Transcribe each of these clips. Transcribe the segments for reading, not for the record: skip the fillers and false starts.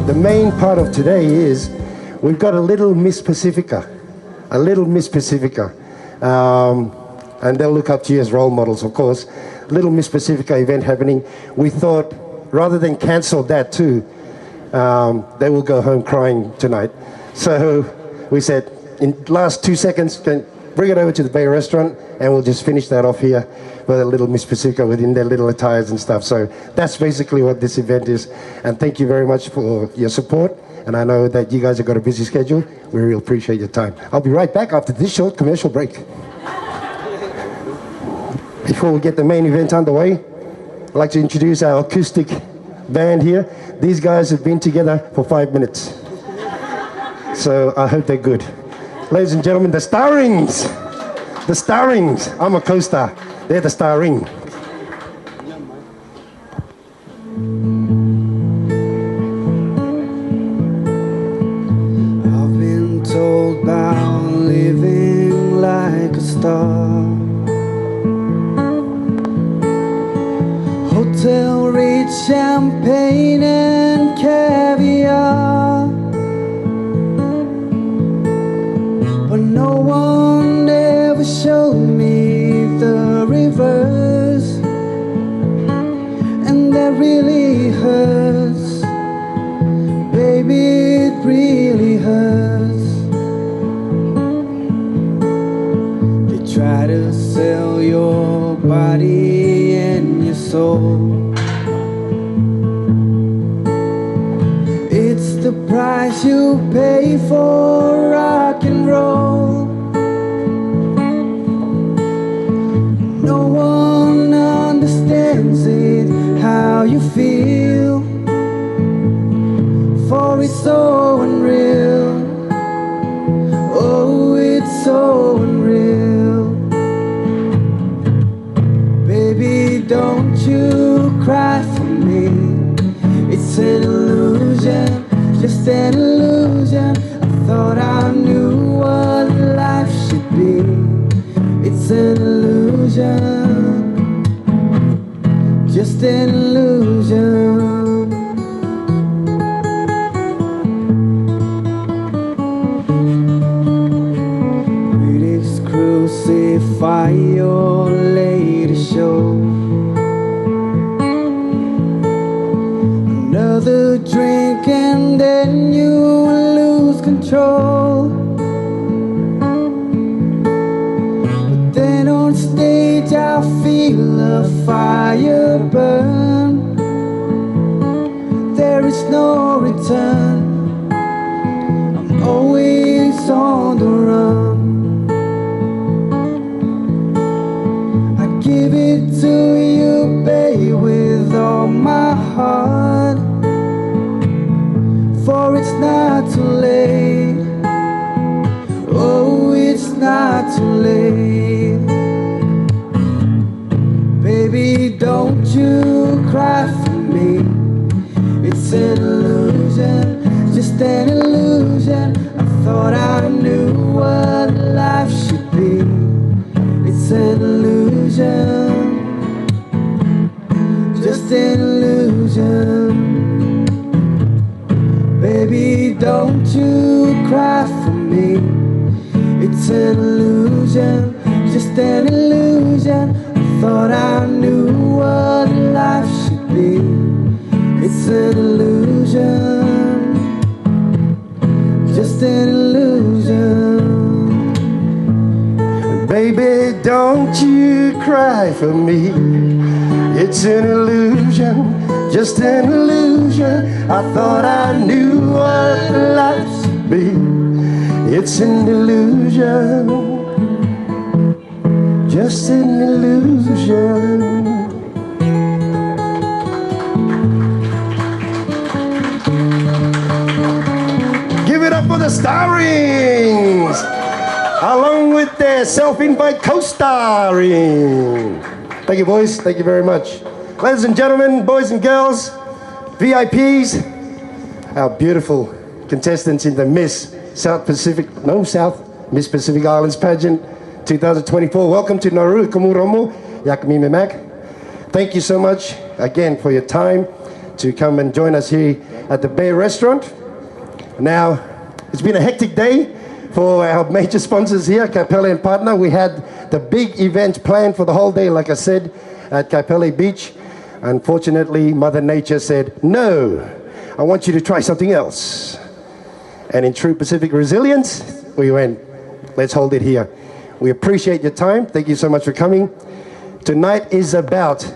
The main part of today is we've got a little Miss Pasifika, and they'll look up to you as role models, of course. Little Miss Pasifika event happening. We thought rather than cancel that too, they will go home crying tonight. So we said, in last 2 seconds, bring it over to the Bay Restaurant, and we'll just finish that off here with a little Miss Pasifika within their little attires and stuff. So that's basically what this event is. And thank you very much for your support. And I know that you guys have got a busy schedule. We really appreciate your time. I'll be right back after this short commercial break. Before we get the main event underway, I'd like to introduce our acoustic band here. These guys have been together for 5 minutes. So I hope they're good. Ladies and gentlemen, the Starrings. The Starrings. I'm a co-star. They're the Starring. I've been told about living like a star. Hotel rich champagne and caviar. But no one ever showed me the reverse, and that really hurts. Baby, it really hurts. They try to sell your body and your soul. It's the price you pay for rock and roll. No one understands it, how you feel, for it's so unreal. Oh, it's so unreal. Baby, don't you cry for me. It's an illusion, just an illusion. I thought I knew what life should be. It's an illusion, just an illusion. Critics crucify your latest show. Another drink and then you lose control. But then on stage I feel a fire burn. There is no return. I'm always on the run. I give it to you, babe, with all my heart. For it's not too late. Oh, it's not too late. Baby, don't you cry for me. It's an illusion, just an illusion. I thought I knew what life should be. It's an illusion, just an illusion. Baby, don't you cry for me. It's an illusion, just an illusion. I thought I knew what life should be. It's an illusion, just an illusion. Baby, don't you cry for me. It's an illusion, just an illusion. I thought I knew what life should be. It's an illusion, just an illusion. Give it up for the Starrings, along with their self-invite co-starring. Thank you, boys. Thank you very much. Ladies and gentlemen, boys and girls, VIPs, our beautiful contestants in the Miss Pacific Islands Pageant 2024. Welcome to Nauru, Kumuromo, Yakmi Memak. thank you so much again for your time to come and join us here at the Bay Restaurant. Now, it's been a hectic day for our major sponsors here, Capelle and Partner. We had the big event planned for the whole day, like I said, at Capelle Beach. Unfortunately, Mother Nature said, no, I want you to try something else. And in true Pacific resilience, we went, let's hold it here. We appreciate your time. Thank you so much for coming. Tonight is about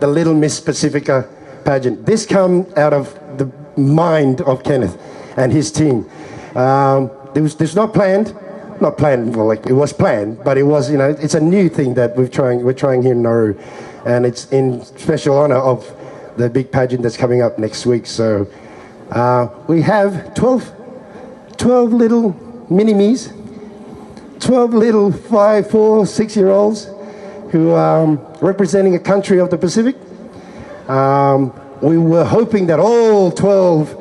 the Little Miss Pasifika pageant. This comes out of the mind of Kenneth and his team. This not planned, well, like it was planned, but it was, you know, it's a new thing that we're trying here in Nauru, and it's in special honor of the big pageant that's coming up next week. So we have 12 little mini-me's, 12 little 5, 4, 6-year-olds who are representing a country of the Pacific. We were hoping that all 12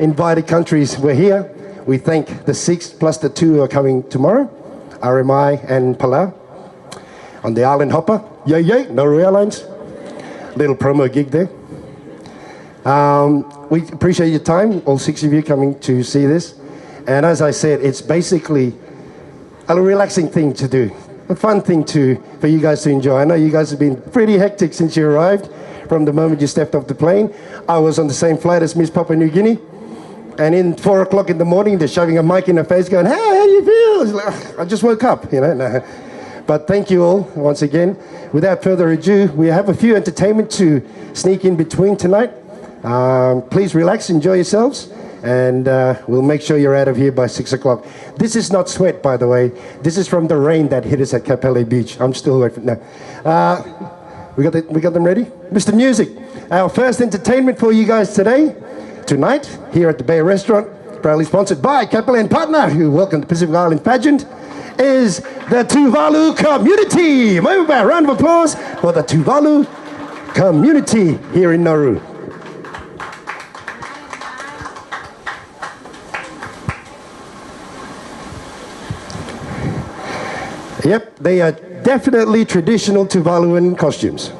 invited countries were here. We thank the 6 plus the 2 who are coming tomorrow, RMI and Palau, on the Island Hopper. Yay, yay, Nauru Airlines. Little promo gig there. We appreciate your time, all 6 of you coming to see this. And as I said, it's basically a relaxing thing to do, a fun thing for you guys to enjoy. I know you guys have been pretty hectic since you arrived, from the moment you stepped off the plane. I was on the same flight as Miss Papua New Guinea. And in 4 o'clock in the morning, they're shoving a mic in her face going, hey, how do you feel? It's like, I just woke up, you know. No. But thank you all once again. Without further ado, we have a few entertainment to sneak in between tonight. Please relax, enjoy yourselves, and we'll make sure you're out of here by 6 o'clock. This is not sweat, by the way. This is from the rain that hit us at Capelle Beach. I'm still waiting. No. We got them ready? Mr. Music, our first entertainment for you guys tonight, here at the Bay Restaurant, proudly sponsored by Capelle and Partner, who welcome the Pacific Island Pageant, is the Tuvalu community. A round of applause for the Tuvalu community here in Nauru. Yep, they are definitely traditional Tuvaluan costumes.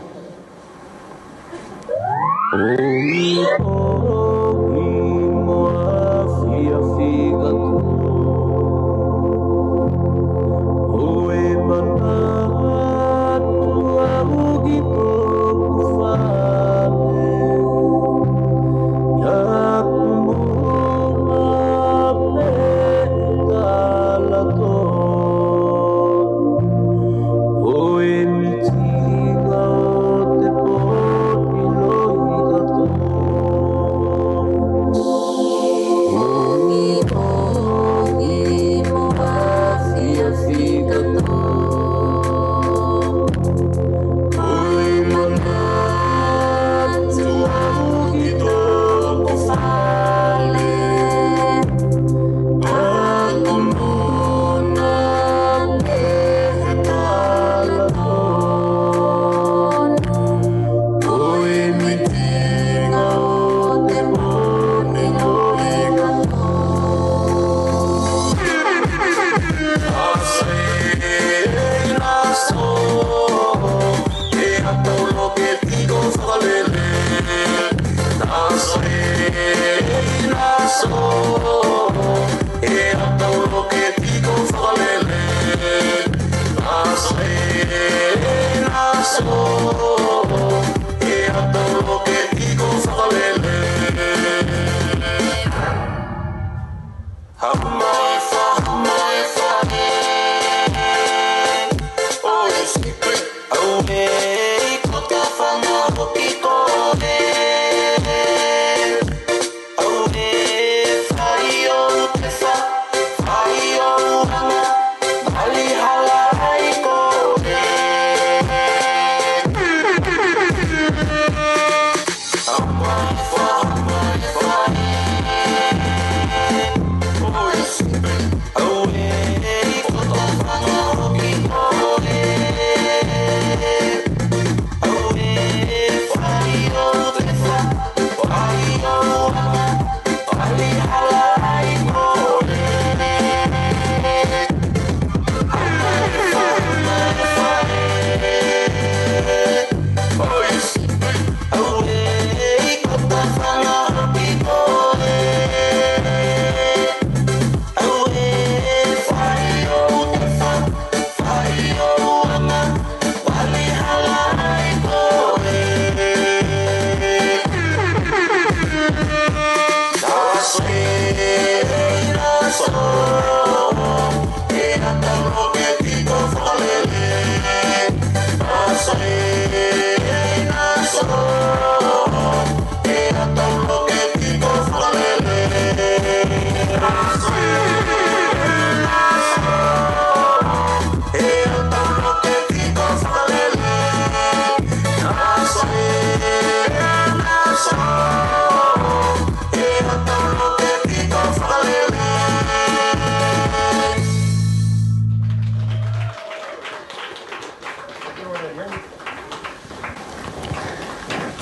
Oh,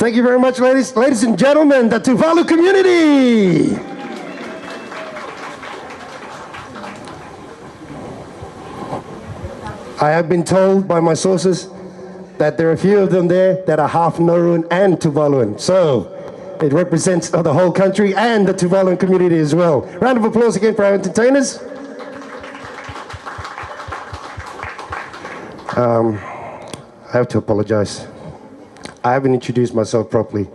Thank you very much, ladies. Ladies and gentlemen, the Tuvalu community. I have been told by my sources that there are a few of them there that are half Nauruan and Tuvaluan. So it represents the whole country and the Tuvaluan community as well. Round of applause again for our entertainers. I have to apologize. I haven't introduced myself properly.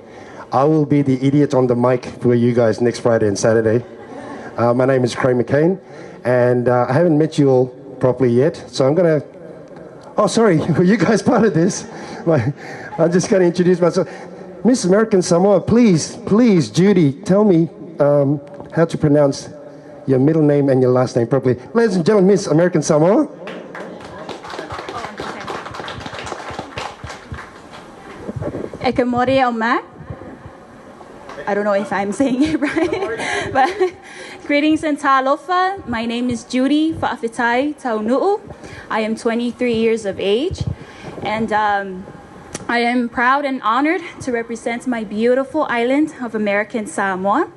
I will be the idiot on the mic for you guys next Friday and Saturday. My name is Craig McCain, and I haven't met you all properly yet, so I'm going to... Oh, sorry, were you guys part of this? I'm just going to introduce myself. Miss American Samoa, please, Judy, tell me how to pronounce your middle name and your last name properly. Ladies and gentlemen, Miss American Samoa. Ekamori Omak. I don't know if I'm saying it right, but greetings and talofa. My name is Judy Fa'afitai Taunuu. I am 23 years of age, and I am proud and honored to represent my beautiful island of American Samoa.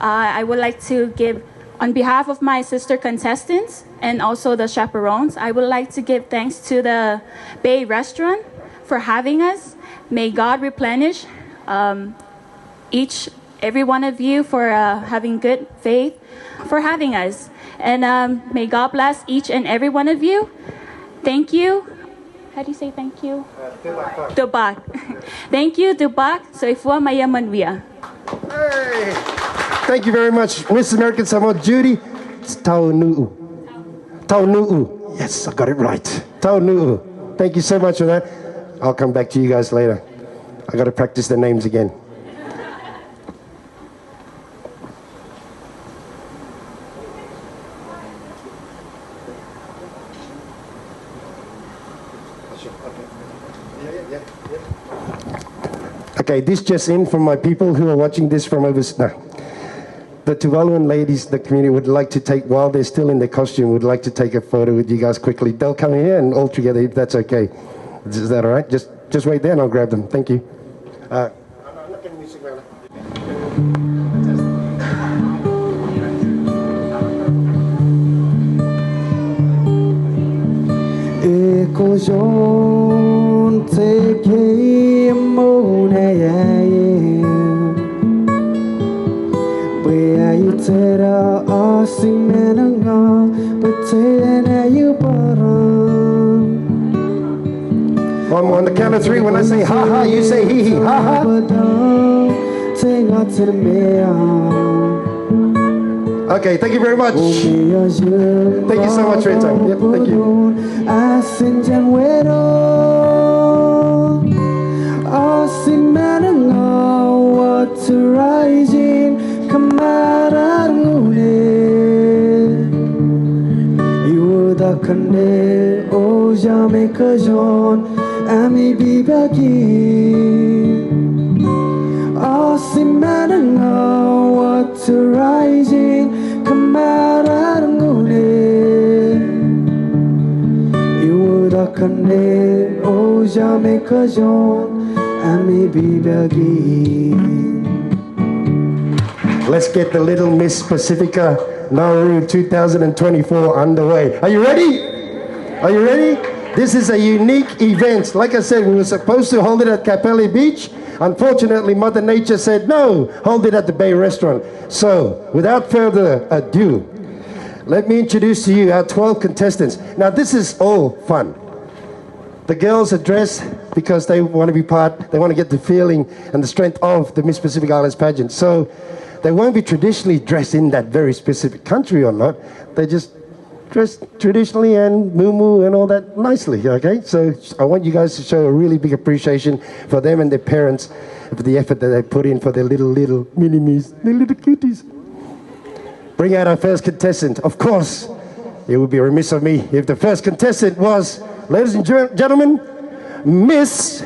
I would like to give, on behalf of my sister contestants and also the chaperones, I would like to give thanks to the Bay Restaurant for having us. May God replenish every one of you for having good faith, for having us. And may God bless each and every one of you. Thank you. How do you say thank you? Dubak. Thank you, Dubak. So ifua maya manwia. Hey! Thank you very much, Miss American Samoa, Judy. It's Taunuu. Taunuu. Yes, I got it right. Taunuu. Thank you so much for that. I'll come back to you guys later. I got to practice the names again. Okay, this just in from my people who are watching this from overseas. No. The Tuvaluan ladies, the community would like to take, while they're still in their costume, would like to take a photo with you guys quickly. They'll come here and all together, if that's okay. Is that all right? Just wait there and I'll grab them. Thank you. I'm not getting music around. On the count of three, when I say ha ha, you say hee hee, ha ha. Okay, thank you very much. Thank you so much for your time. Yep, thank you. Ami bibagi Asimananga what's rising Kamarangune Iwudakane Ojame kajon Ami bibagi. Let's get the Little Miss Pasifika Nauru 2024 underway. Are you ready? Are you ready? This is a unique event. Like I said, we were supposed to hold it at Capelle Beach. Unfortunately, Mother Nature said, no, hold it at the Bay Restaurant. So, without further ado, let me introduce to you our 12 contestants. Now, this is all fun. The girls are dressed because they want to be part, they want to get the feeling and the strength of the Miss Pacific Islands pageant. So, they won't be traditionally dressed in that very specific country or not. They just dressed traditionally and moo and all that nicely, okay? So I want you guys to show a really big appreciation for them and their parents for the effort that they put in for their little mini-me's, their little cuties. Bring out our first contestant. Of course, it would be remiss of me if the first contestant was, ladies and gentlemen, Miss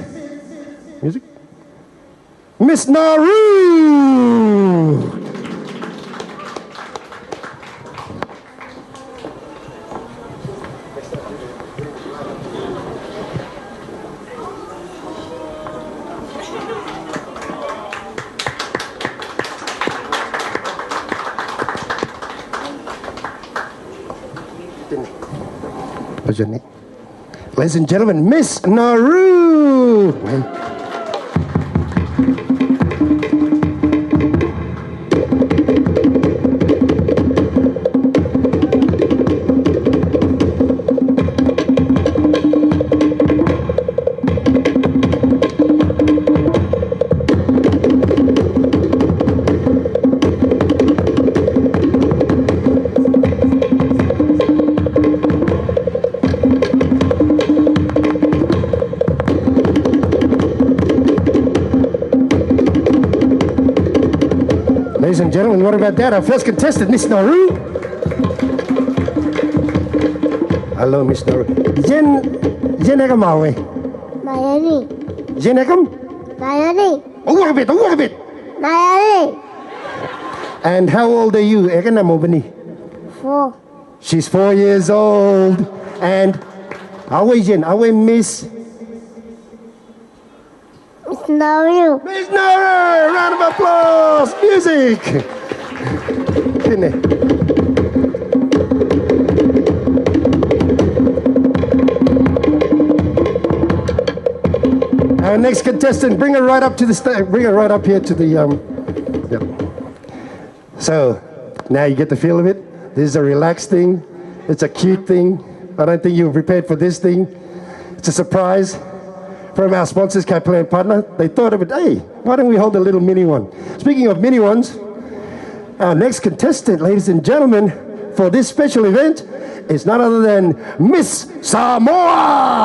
Nauru! What's your name? Ladies and gentlemen, Miss Nauru. Ladies and gentlemen, what about that? Our first contestant, Miss Nauru. Hello, Miss Nauru. Jenegam mawe. Mayani. Jenegam? Mayani. Walk a bit. Mayani. And how old are you? Egana mobani. 4. She's 4 years old. And awe Miss Nauru. Miss Nauru. Round of applause. Music. Our next contestant, bring her right up to the stage. Bring her right up here to the Yep. So now you get the feel of it. This is a relaxed thing. It's a cute thing. I don't think you were prepared for this thing. It's a surprise from our sponsors, Capelle and partner. They thought of it. Hey, why don't we hold a little mini one? Speaking of mini ones, our next contestant, ladies and gentlemen, for this special event is none other than Miss Samoa.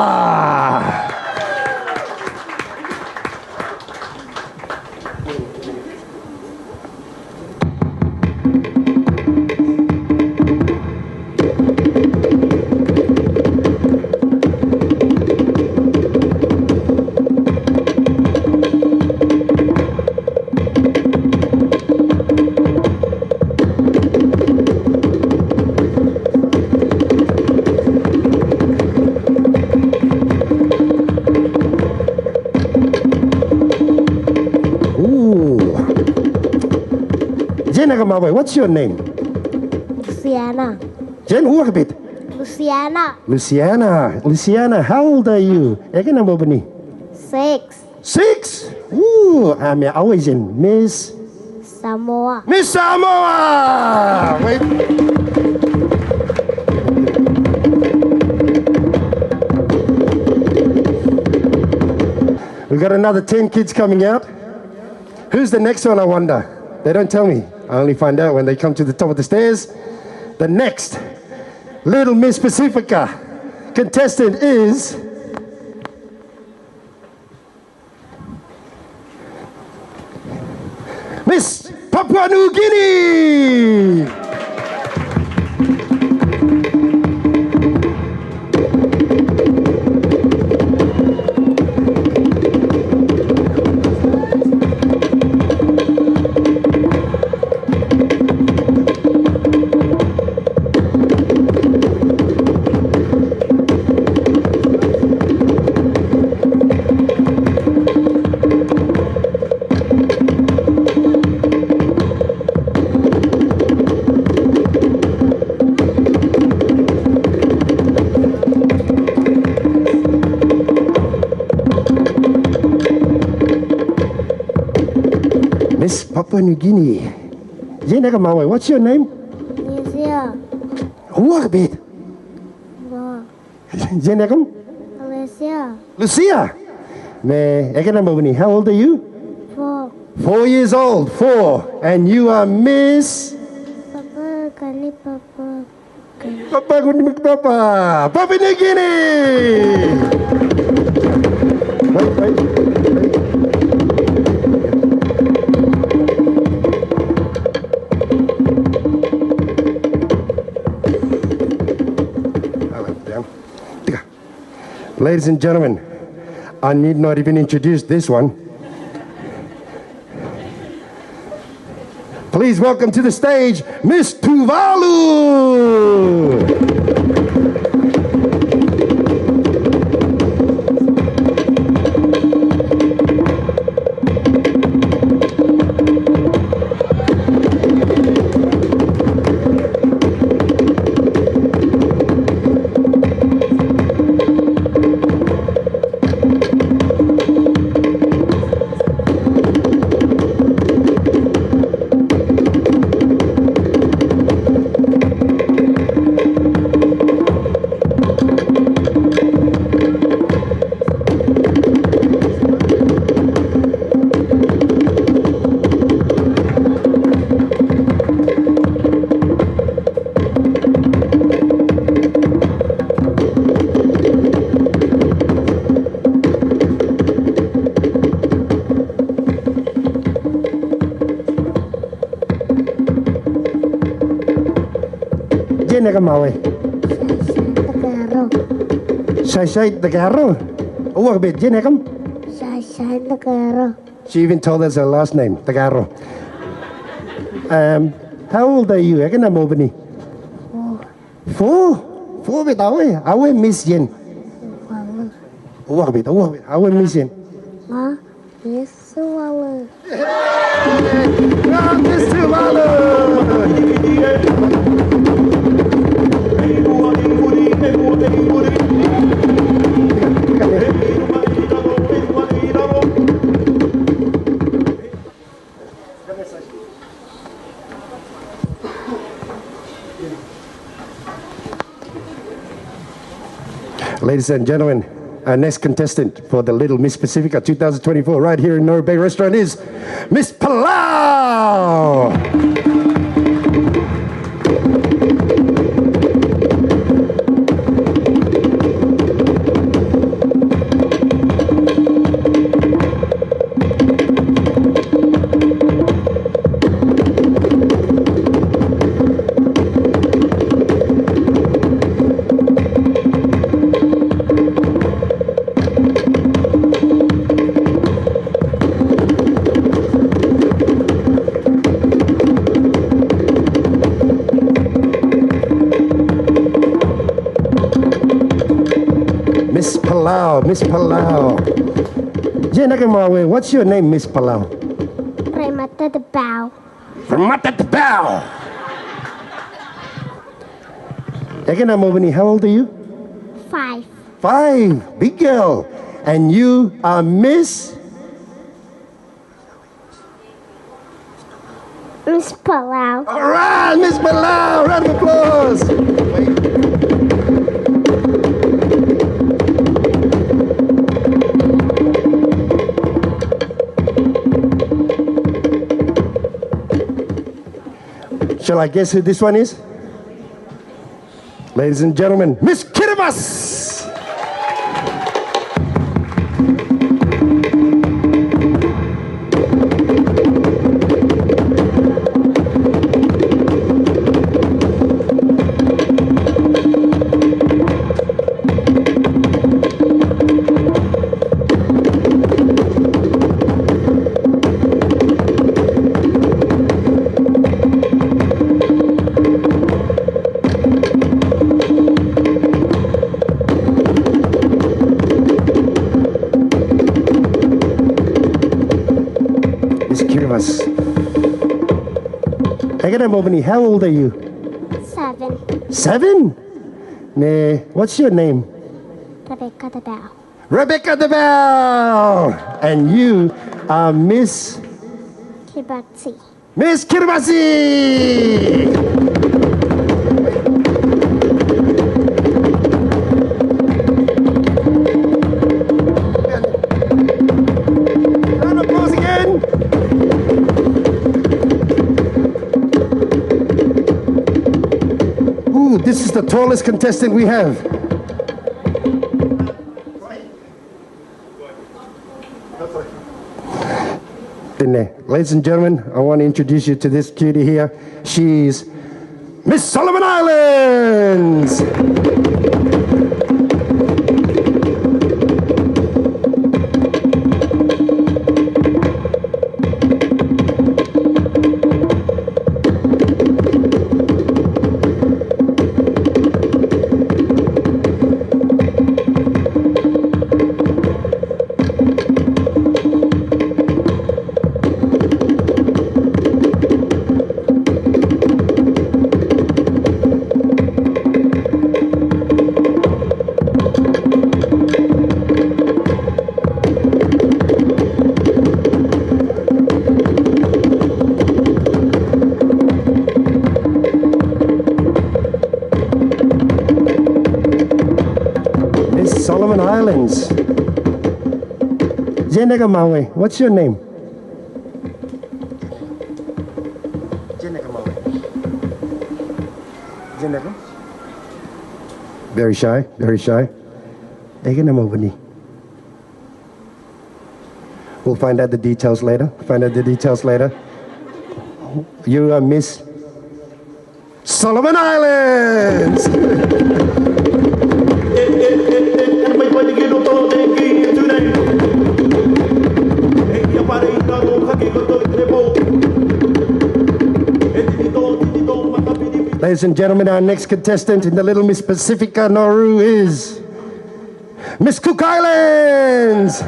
What's your name? Luciana. Jen, walk a bit. Luciana. Luciana, how old are you? 6. 6? Ooh, I'm always in Miss Samoa. Miss Samoa! Wait. We've got another 10 kids coming out. Who's the next one, I wonder? They don't tell me. I only find out when they come to the top of the stairs. The next Little Miss Pasifika contestant is Miss Papua New Guinea. Miss Papua New Guinea. What's your name? Lucia. Walk a bit. No. Lucia. Lucia. How old are you? 4. 4 years old. 4. And you are Miss Papa Kani Papa. Papua New Guinea. Wait. Ladies and gentlemen, I need not even introduce this one. Please welcome to the stage, Miss Tuvalu. mawe. Shai Tagaro. Oh, bit Jenekam. Shai Tagaro. She even told us her last name, Tagaro. How old are you? Ekana mobani. 4. 4 bit awe. Awe Miss Yen. Oh, bit. Awe Miss Yen. Ma, yes, Walu. Miss Tuvalu. Ladies and gentlemen, our next contestant for the Little Miss Pasifika 2024 right here in Nauru Bay Restaurant is Miss Palau. Miss Palau. Jenakamawe, what's your name, Miss Palau? Remata the bow. Remata the bow. Eganamobani, how old are you? 5. 5. Big girl. And you are Miss Palau. All right, Miss Palau. Round of applause. Shall I guess who this one is? Ladies and gentlemen, Miss Kiribati. How old are you? 7. 7? Nah, what's your name? Rebecca the bow. Rebecca the Bell! And you are Miss Kiribati. Miss Kiribati! Round of applause again! Ooh, this is the tallest contestant we have. Ladies and gentlemen, I want to introduce you to this cutie here. She's Miss Solomon Islands. Solomon Islands. Jenega Mawe, what's your name? Jenega Mawe. Jenega? Very shy, very shy. We'll find out the details later. You are Miss Solomon Islands. Ladies and gentlemen, our next contestant in the Little Miss Pasifika Nauru is Miss Cook Islands.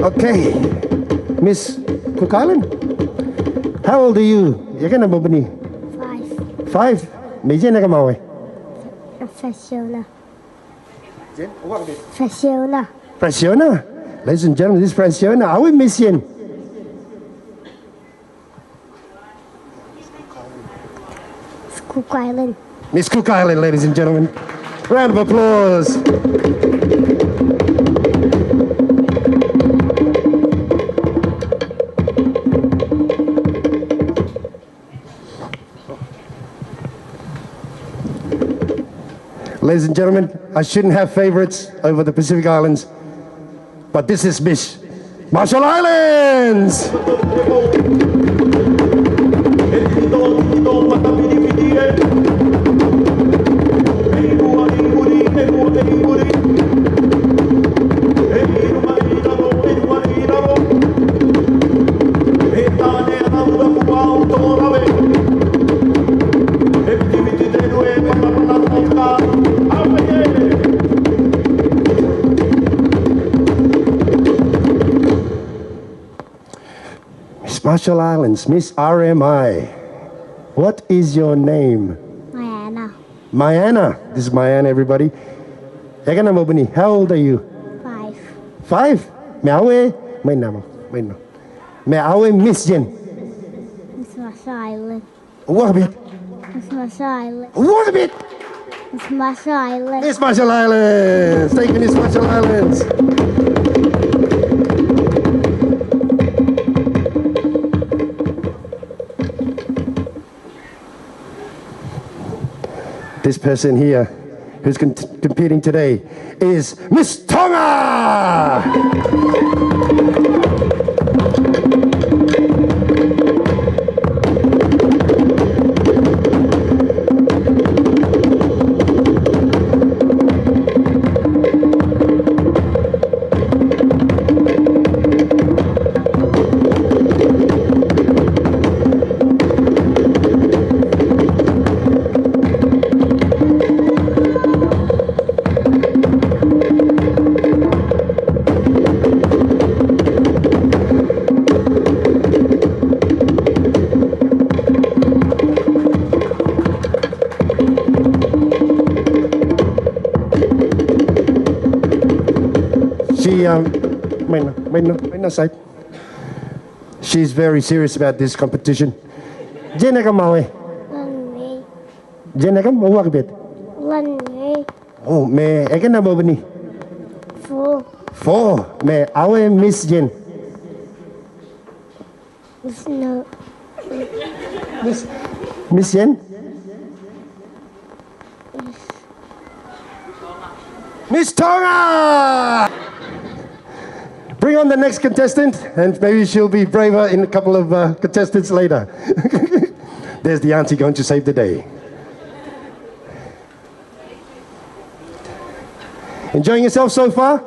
Okay, Miss Cook Island, how old are you? You're gonna be 5. 5. Medyo na kamawi. Professional. Professional. Pressiona. Ladies and gentlemen, this is Pressiona. Are we missing? Cook Island. Miss Cook Island, ladies and gentlemen. Round of applause. Ladies and gentlemen, I shouldn't have favorites over the Pacific Islands, but this is Miss Marshall Islands. Marshall Islands, Miss RMI. What is your name? Moemoana. Mayana. This is Mayana, everybody. How old are you? 5. 5? Meawe? May namo. Meawe Miss Jen. Miss Marshall Island. What a bit. Miss Marshall Island. What a bit. Miss Marshall Island. Miss Marshall Islands. Thank you, Miss Marshall Islands. This person here who's competing today is Miss Tonga! She's very serious about this competition. Oh, me, eka na ba ni? 4. 4. Me, awe Miss Jen. No. Miss Jen? Miss Tonga! Bring on the next contestant, and maybe she'll be braver in a couple of contestants later. There's the auntie going to save the day. Enjoying yourself so far?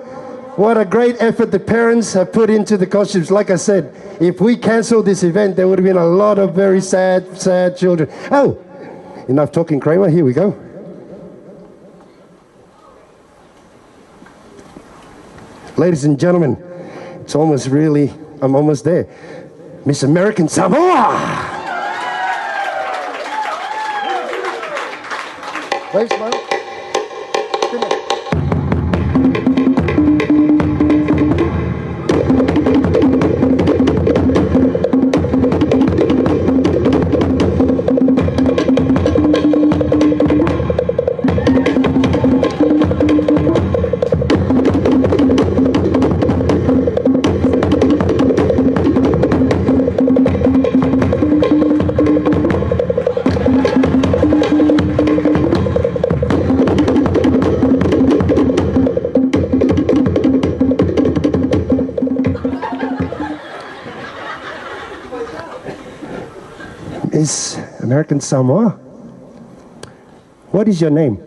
What a great effort the parents have put into the costumes. Like I said, if we cancelled this event, there would have been a lot of very sad children. Oh, enough talking, Kramer. Here we go. Ladies and gentlemen, it's almost really, I'm almost there. Miss American Samoa! Wave smile. is American Samoa. What is your name?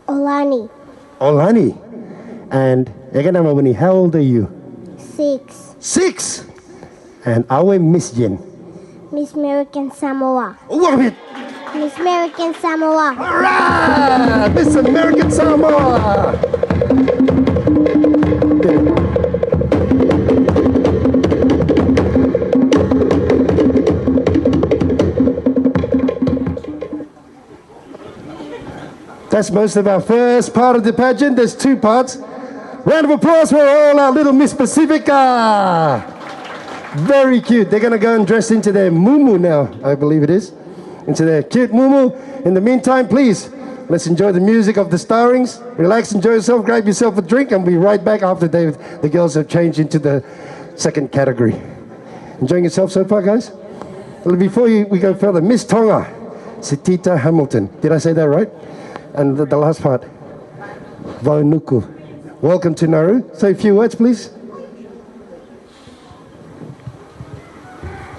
Olani. Olani. And how old are you? 6. 6. And our Miss Jen? Miss American Samoa. What it? Miss American Samoa. All right, Miss American Samoa. That's most of our first part of the pageant. There's 2 parts. Round of applause for all our little Miss Pasifika. Very cute. They're going to go and dress into their muumuu now, I believe it is. Into their cute muumuu. In the meantime, please, let's enjoy the music of the starrings. Relax, enjoy yourself, grab yourself a drink, and we'll be right back after the girls have changed into the second category. Enjoying yourself so far, guys? Well, before we go further, Miss Tonga, Sitita Hamilton. Did I say that right? And the last part, Vaenuku. Welcome to Nauru. Say a few words, please.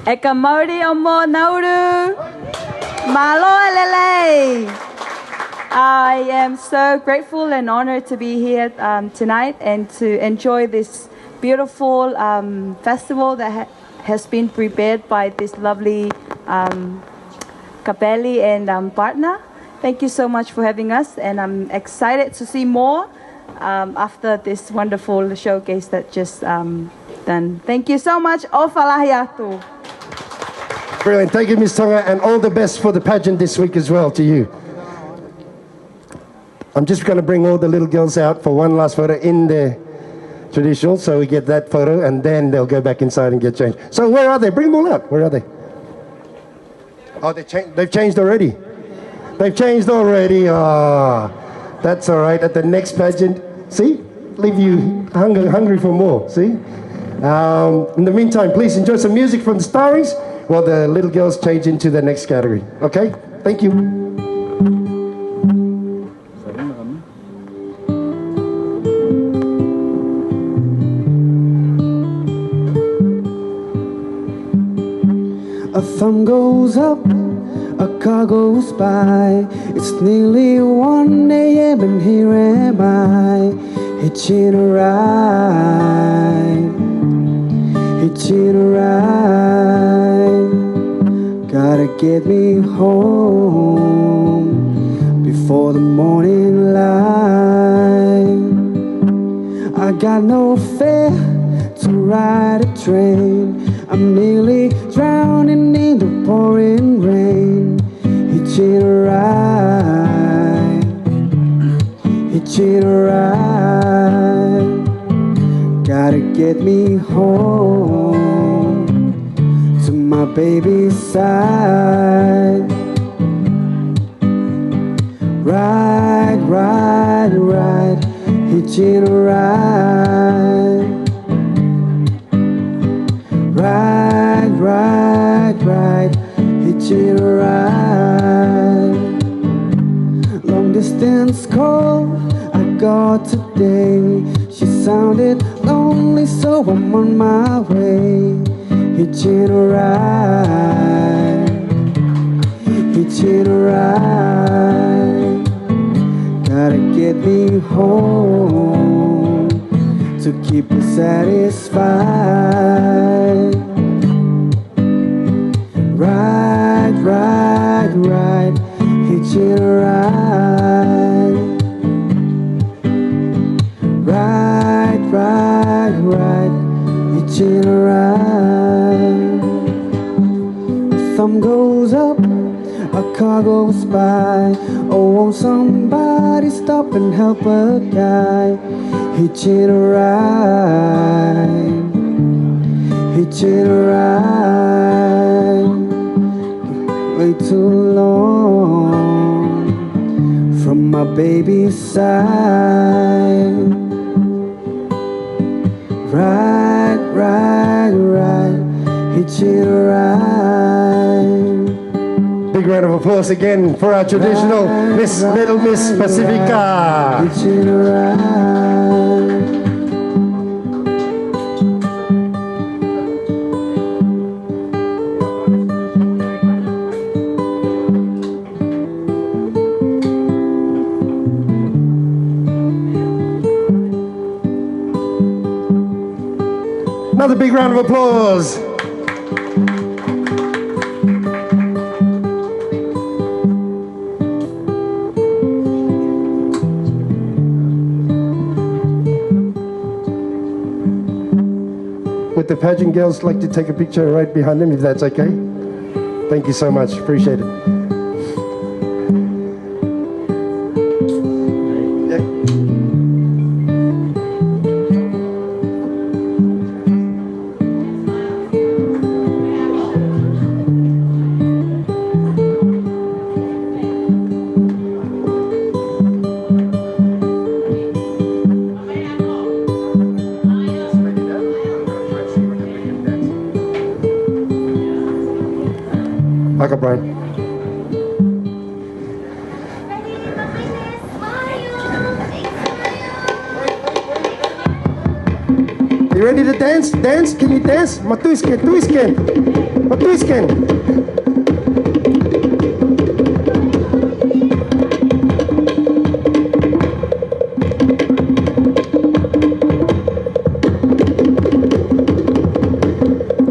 E ka mauri o mo Nauru. Malo lele. I am so grateful and honored to be here tonight and to enjoy this beautiful festival that has been prepared by this lovely Capelle and partner. Thank you so much for having us, and I'm excited to see more after this wonderful showcase that just done. Thank you so much. O falahiatu. Brilliant. Thank you, Ms. Tonga, and all the best for the pageant this week as well to you. I'm just going to bring all the little girls out for one last photo in the traditional, so we get that photo, and then they'll go back inside and get changed. So where are they? Bring them all out. Where are they? Oh, they've changed already. They've changed already. Ah, that's all right. At the next pageant, see? Leave you hungry for more, see? In the meantime, please enjoy some music from the starrings while the little girls change into the next category. Okay? Thank you. A thumb goes up, a car goes by. It's nearly 1 a.m. and here am I, hitching a ride, hitching a ride. Gotta get me home before the morning light. I got no fare to ride a train. I'm nearly drowning in the pouring rain. Hitching a ride, hitching a ride. Gotta get me home to my baby's side. Ride, ride, ride, hitching a ride. Ride, ride, ride, hitching a ride. Long distance call I got today. She sounded lonely, so I'm on my way. Hitching a ride, hitching a ride. Gotta get me home to keep her satisfied. Ride, ride, ride, hitching a ride. Ride, ride, ride, hitching a ride. The thumb goes up, a car goes by. Oh, won't somebody stop and help a guy? Hitching a ride, hitching a ride. Way too long from my baby's side. Ride, ride, ride, hitching a ride. Big round of applause again for our traditional Little Miss Pasifika. Hitching a ride. Another big round of applause. Would the pageant girls like to take a picture right behind them, if that's okay? Thank you so much. Appreciate it. Michael Brian. You ready to dance? Dance? Can you dance? Matuisken, tuisken. Matuisken.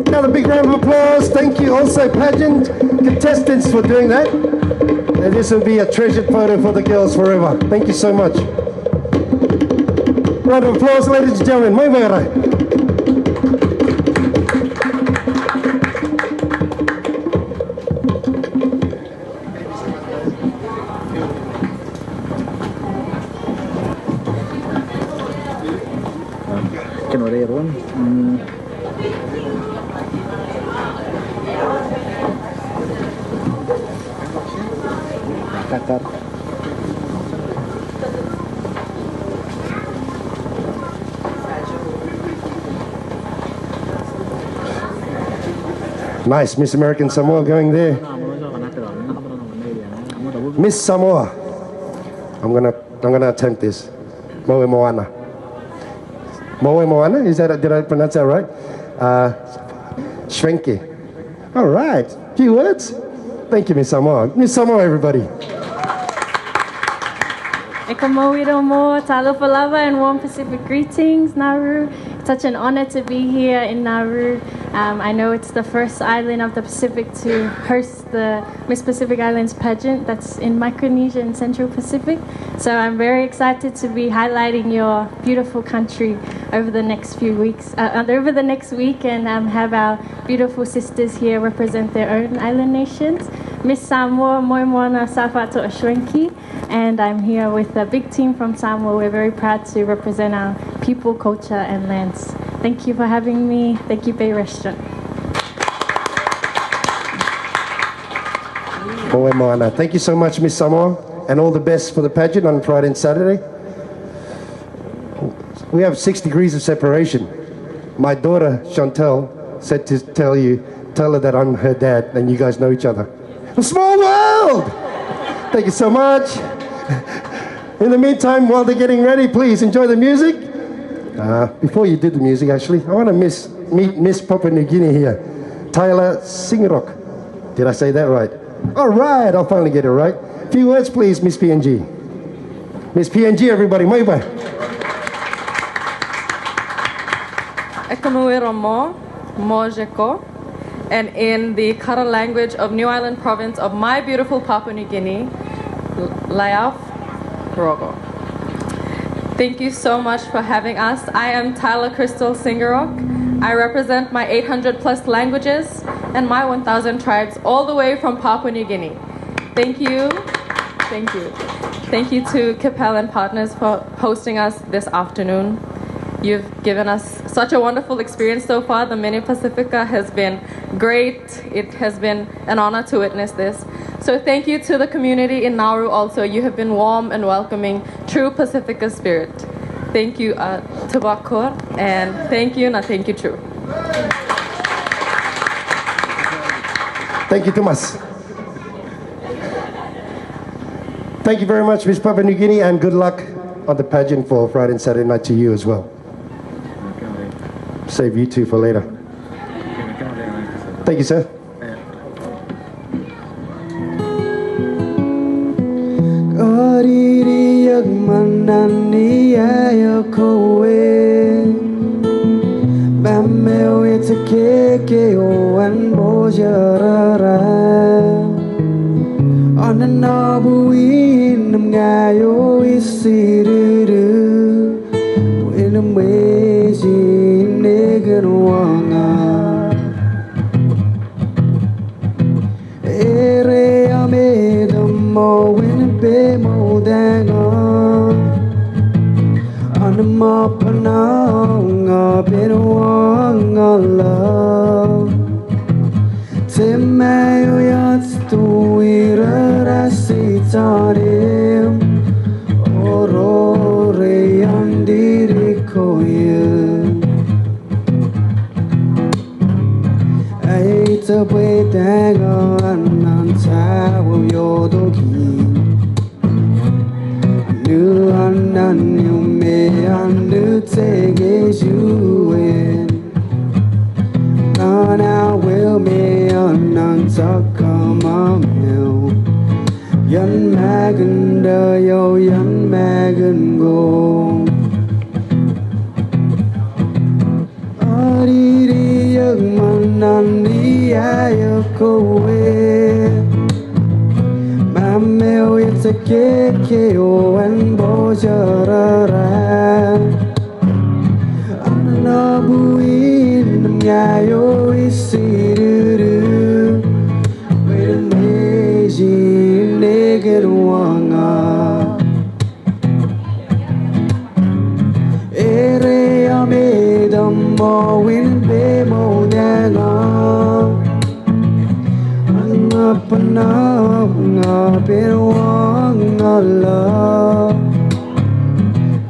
Another big round of applause. Thank you also, Pageant contestants, for doing that. And this will be a treasured photo for the girls forever. Thank you so much. Round of applause, ladies and gentlemen. Moemoana. Nice, Miss American Samoa going there. Miss Samoa. I'm gonna attempt this. Moemoana. Moemoana? Did I pronounce that right? Schwenke. All right. Few words. Thank you, Miss Samoa. Miss Samoa, everybody. Ekamoiromo, talofa lava, and warm Pacific greetings, Nauru. Such an honor to be here in Nauru. I know it's the first island of the Pacific to host the Miss Pacific Islands pageant that's in Micronesia and Central Pacific. So I'm very excited to be highlighting your beautiful country over the next few weeks, over the next week, and have our beautiful sisters here represent their own island nations. Miss Samoa, Moemoana, Safa'ato'a, Schwenke, and I'm here with a big team from Samoa. We're very proud to represent our people, culture, and lands. Thank you for having me. Thank you, Bay Restaurant. Moemoana. Thank you so much, Miss Samoa, and all the best for the pageant on Friday and Saturday. We have 6 degrees of separation. My daughter, Chantel, said to tell her that I'm her dad, and you guys know each other. A small world! Thank you so much. In the meantime, while they're getting ready, please enjoy the music. Before you do the music, actually, I want to meet Miss Papua New Guinea here. Tyla Singirok. Did I say that right? All right, I'll finally get it right. A few words, please, Miss PNG. Miss PNG, everybody. Maiba. Ekamuiromo, Mojeko, and in the Kara language of New Island province of my beautiful Papua New Guinea, Laiaf Rogo. Thank you so much for having us. I am Tyla Singirok. I represent my 800 plus languages and my 1,000 tribes all the way from Papua New Guinea. Thank you. Thank you. Thank you to Capelle and partners for hosting us this afternoon. You've given us such a wonderful experience so far. The Mini Pasifika has been great. It has been an honor to witness this. So thank you to the community in Nauru also. You have been warm and welcoming, true Pasifika spirit. Thank you, Tabakur, and thank you, thank you, true. Thank you, Thomas. Thank you very much, Miss Papua New Guinea, and good luck on the pageant for Friday and Saturday night to you as well. Save you two for later. Thank you, sir. Bame keke o an bojara Ananabu inam ngayo isiru Winam weji negan wanga Ere amedam mo winpe mo danga Anama pananga benwanga love Temayo yatstu irarasitarim Orore yandiri koye Aita bwetanga anantawo yodoki Nu ananyu me anu tege juin Nana will me anantakamamil Yan maganda yo yan magan go Ariri yang manandi ayakowe Mamel it's a keke o and bojara Ananabu in yayo isiru With meji negan wanga Ere amedam mo win be mo danga Pananga benwanga love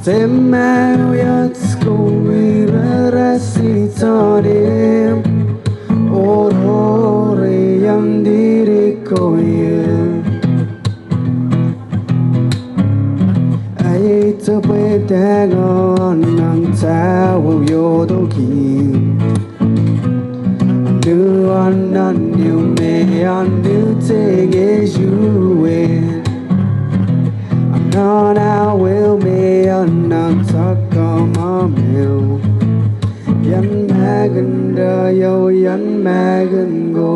Temayo yatsko irarasitarim Orore yandiri koye Aita bwetanga anantawo yodoki Nu ananyu me anu tege juin Anana will me anantakamamil Yan maganda yo yan magan go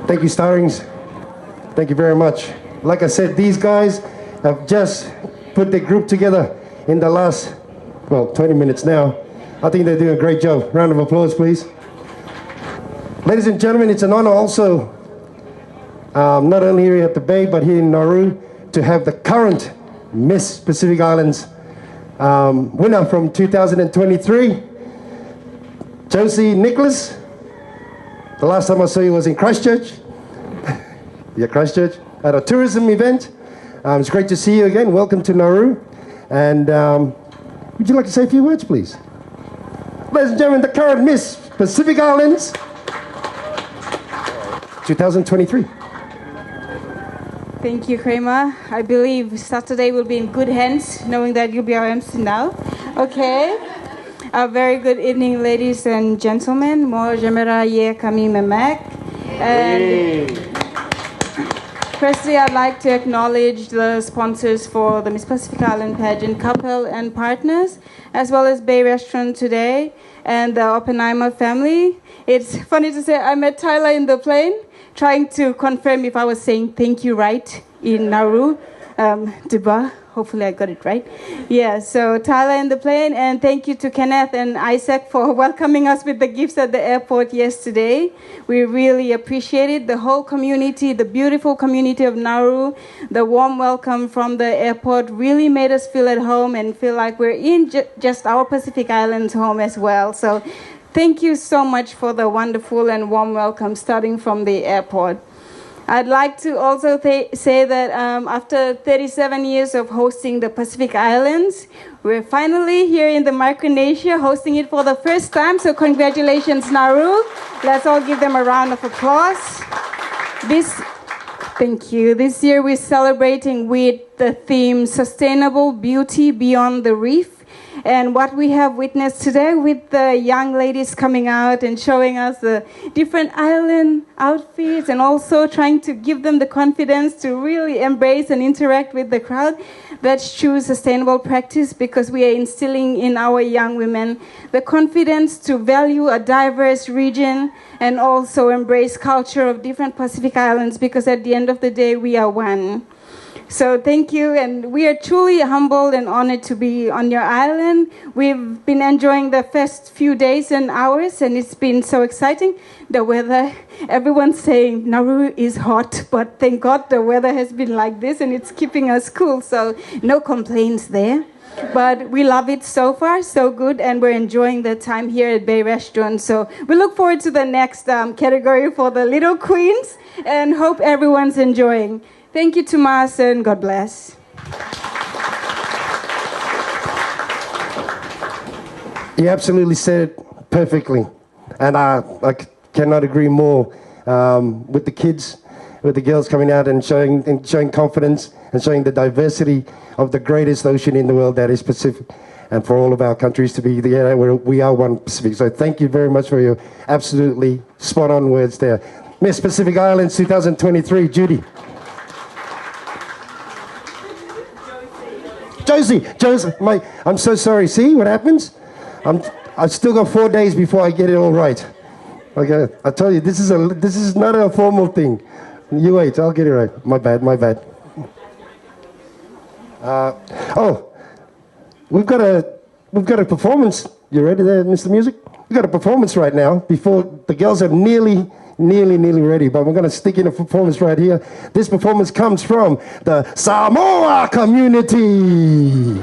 Thank you, Starrings. Thank you very much. Like I said, these guys have just put their group together in the last, 20 minutes now. I think they're doing a great job. Round of applause, please. Ladies and gentlemen, it's an honor also, not only here at the Bay, but here in Nauru, to have the current Miss Pacific Islands winner from 2023, Josie Nicholas. The last time I saw you was in Christchurch. Yeah, Christchurch, at a tourism event. It's great to see you again. Welcome to Nauru. And would you like to say a few words, please? Ladies and gentlemen, the current Miss Pacific Islands 2023. Thank you, Kramer. I believe Saturday will be in good hands, knowing that you'll be our MC now. Okay. A very good evening, ladies and gentlemen. Mo jamera ye kami memek. And firstly, I'd like to acknowledge the sponsors for the Miss Pacific Island Pageant, Capelle and Partners, as well as Bay Restaurant today, and the Oppenheimer family. It's funny to say I met Tyla in the plane, trying to confirm if I was saying thank you right in Nauru. Duba. Hopefully I got it right. Yeah, so Tyla in the plane, and thank you to Kenneth and Isaac for welcoming us with the gifts at the airport yesterday. We really appreciate it. The whole community, the beautiful community of Nauru, the warm welcome from the airport really made us feel at home and feel like we're in just our Pacific Islands home as well. So thank you so much for the wonderful and warm welcome starting from the airport. I'd like to also say that after 37 years of hosting the Pacific Islands, we're finally here in the Micronesia hosting it for the first time. So congratulations, Nauru. Let's all give them a round of applause. Thank you. This year we're celebrating with the theme Sustainable Beauty Beyond the Reef. And what we have witnessed today with the young ladies coming out and showing us the different island outfits and also trying to give them the confidence to really embrace and interact with the crowd, that's true sustainable practice, because we are instilling in our young women the confidence to value a diverse region and also embrace culture of different Pacific Islands, because at the end of the day, we are one. So thank you, and we are truly humbled and honored to be on your island. We've been enjoying the first few days and hours, and it's been so exciting. The weather, everyone's saying Nauru is hot, but thank God the weather has been like this, and it's keeping us cool, so no complaints there. But we love it so far, so good, and we're enjoying the time here at Bay Restaurant. So we look forward to the next category for the Little Queens, and hope everyone's enjoying. Thank you, Tomas, and God bless. You absolutely said it perfectly. And I cannot agree more with the kids, with the girls coming out and showing confidence and showing the diversity of the greatest ocean in the world, that is Pacific. And for all of our countries to be there, we are one Pacific. So thank you very much for your absolutely spot-on words there. Miss Pacific Islands 2023, Judy. Josie, I'm so sorry. See what happens? I've still got 4 days before I get it all right. Okay, I tell you, this is not a formal thing. You wait, I'll get it right. My bad. We've got a performance. You ready there, Mr. Music? We've got a performance right now. Before the girls are nearly ready, but we're going to stick in a performance right here. This performance comes from the Samoa community.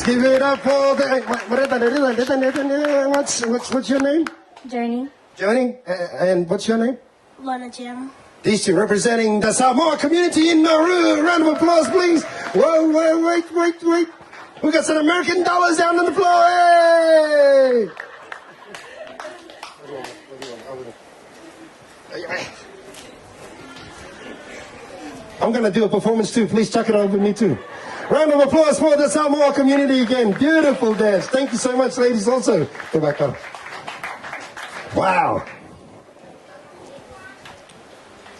give it up for the... What's your name? Journey. Johnny? And what's your name? Lana Jim. These two representing the Samoa community in Nauru. Round of applause, please. Whoa, wait. We got some American dollars down on the floor. Hey! I'm going to do a performance too. Please chuck it over with me too. Round of applause for the Samoa community again. Beautiful dance. Thank you so much, ladies, also. Go back up. Wow.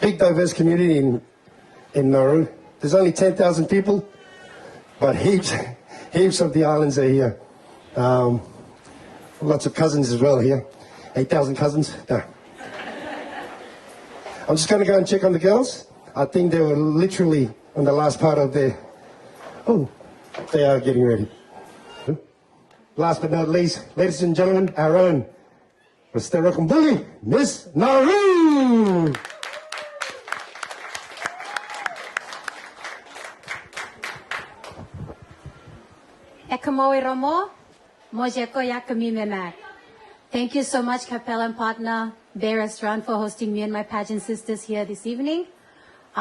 Big diverse community in Nauru. There's only 10,000 people, but heaps of the islands are here. Lots of cousins as well here. 8,000 cousins. No. I'm just going to go and check on the girls. I think they were literally on the last part of their... Oh, they are getting ready. Last but not least, ladies and gentlemen, our own Rosita Rokobuli, Miss Nauru! Ekamoe Romo, Mojeko Yakamimemak. Thank you so much, Capelle and partner, Bay Restaurant, for hosting me and my pageant sisters here this evening.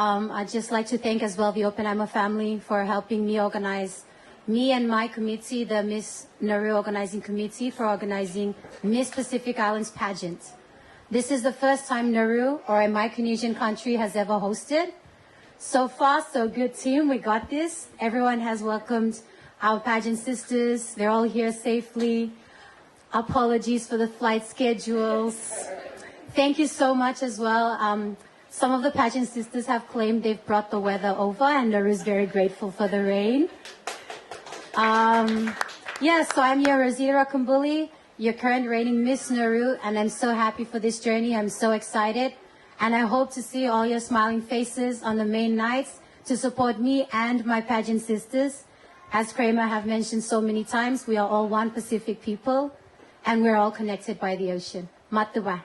I'd just like to thank as well the Oppenheimer family for helping me organize, me and my committee, the Miss Nauru Organizing Committee, for organizing Miss Pacific Islands Pageant. This is the first time Nauru, or a Micronesian country, has ever hosted. So far, so good, team. We got this. Everyone has welcomed our pageant sisters. They're all here safely. Apologies for the flight schedules. Thank you so much as well. Some of the pageant sisters have claimed they've brought the weather over, and Nauru is very grateful for the rain. So I'm your Rosita Rokobuli, your current reigning Miss Nauru, and I'm so happy for this journey. I'm so excited, and I hope to see all your smiling faces on the main nights to support me and my pageant sisters. As Kramer have mentioned so many times, we are all one Pacific people, and we're all connected by the ocean. Matuwa.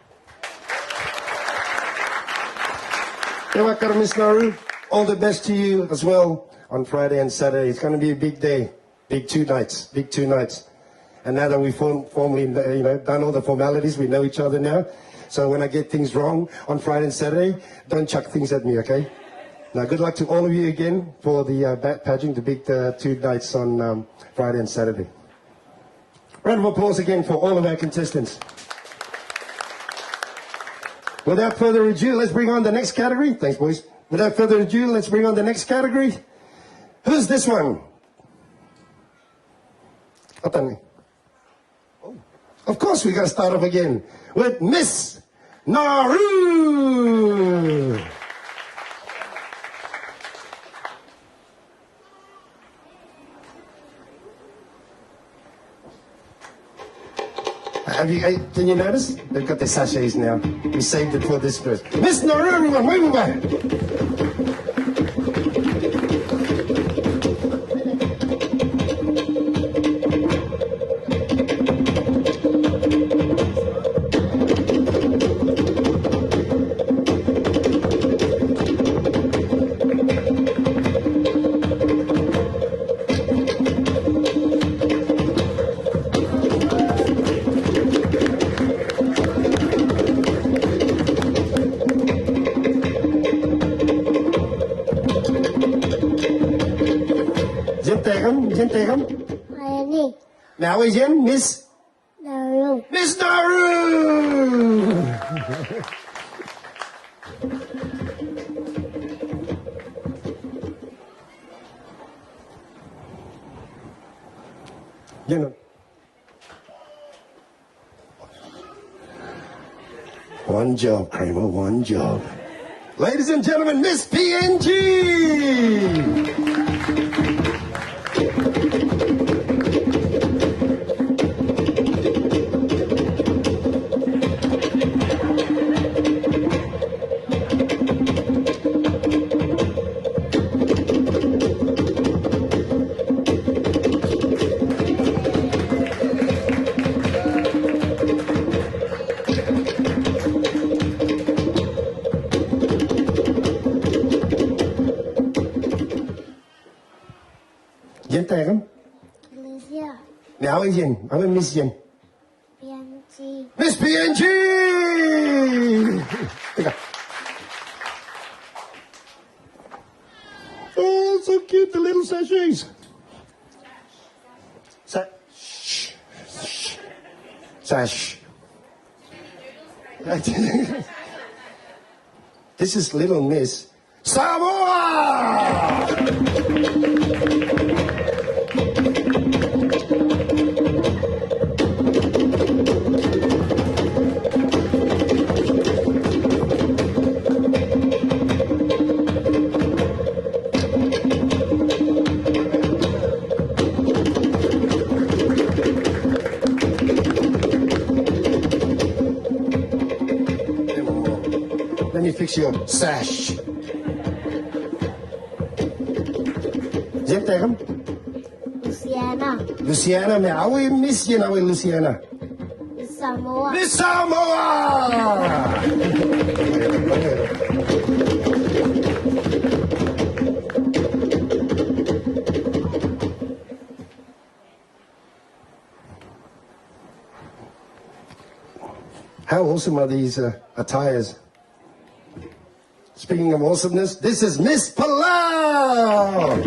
Miss Nauru, all the best to you as well on Friday and Saturday. It's going to be a big day, big two nights. And now that we've formally, done all the formalities, we know each other now. So when I get things wrong on Friday and Saturday, don't chuck things at me, okay? Now, good luck to all of you again for the pageant, the big 2 nights on Friday and Saturday. Round of applause again for all of our contestants. Without further ado, let's bring on the next category. Thanks, boys. Without further ado, let's bring on the next category. Who's this one? Oh, of course, we got to start off again with Miss Nauru. Can you notice? They've got their sachets now. We saved it for this first. Miss Nauru, everyone, wave away. Now again, Miss Nauru. Miss Nauru! You know. One job, Kramer, one job. Ladies and gentlemen, Miss PNG! Now again, I'm a Miss Yen. PNG. Miss PNG! Oh, so cute, the little sachets. Sash. This is Little Miss Samoa! Let me fix your sash. Jem Luciana. Luciana, me awe Miss Yen, awe Luciana. Samoa. Miss Samoa! How awesome are these attires? Speaking of awesomeness, this is Miss Palau!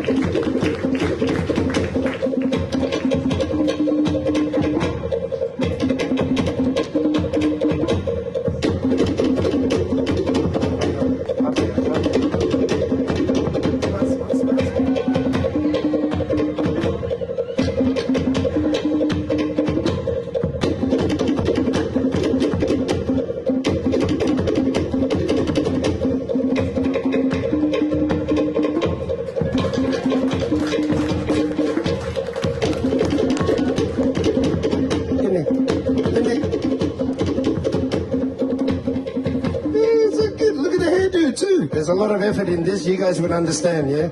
There's a lot of effort in this, you guys would understand, yeah?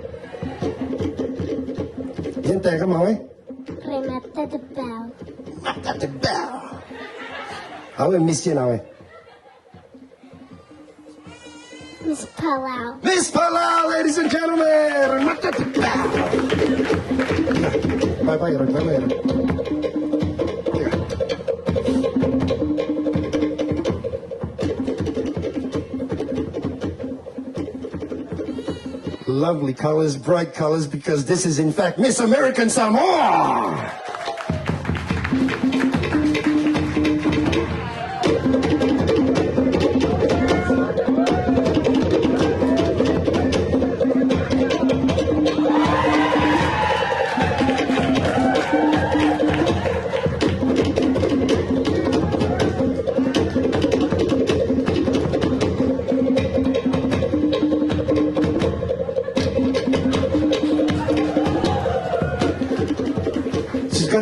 Gente, come on. Renata de Bell. Renata de Bell. How we miss you now? Miss Palau. Miss Palau, ladies and gentlemen! Renata de Bell. Bye-bye, bye-bye. Lovely colors, bright colors, because this is in fact Miss American Samoa!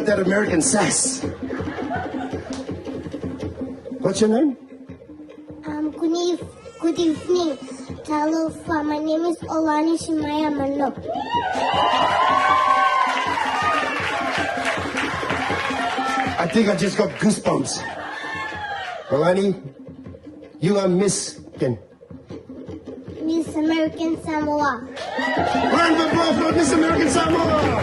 That American sass. What's your name? Good evening. Talofa. My name is Olani Shimaya Mano. I think I just got goosebumps. Olani, you are Miss Ken. Miss American Samoa. Round of applause for Miss American Samoa!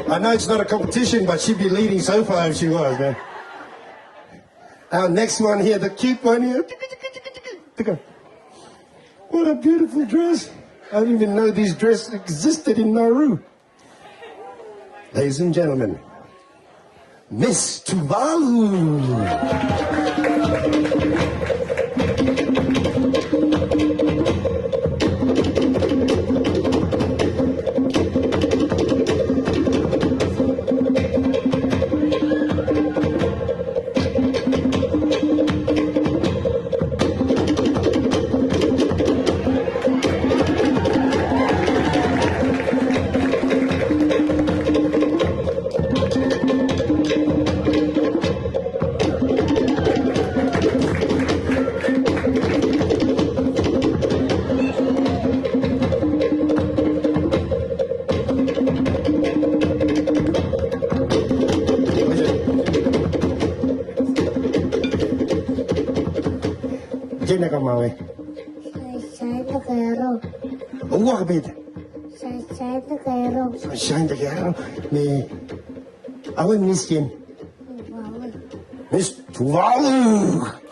I know it's not a competition, but she'd be leading so far if she was, man. Our next one here, the cute one here. What a beautiful dress. I didn't even know these dresses existed in Nauru. Ladies and gentlemen, Miss Tuvalu. Jena ka mawe. Sunshine the Cairo. Uwa ka bit. Sunshine the Cairo. Sunshine the Cairo. Me. Awe Miss Jen. Miss Tuvalu.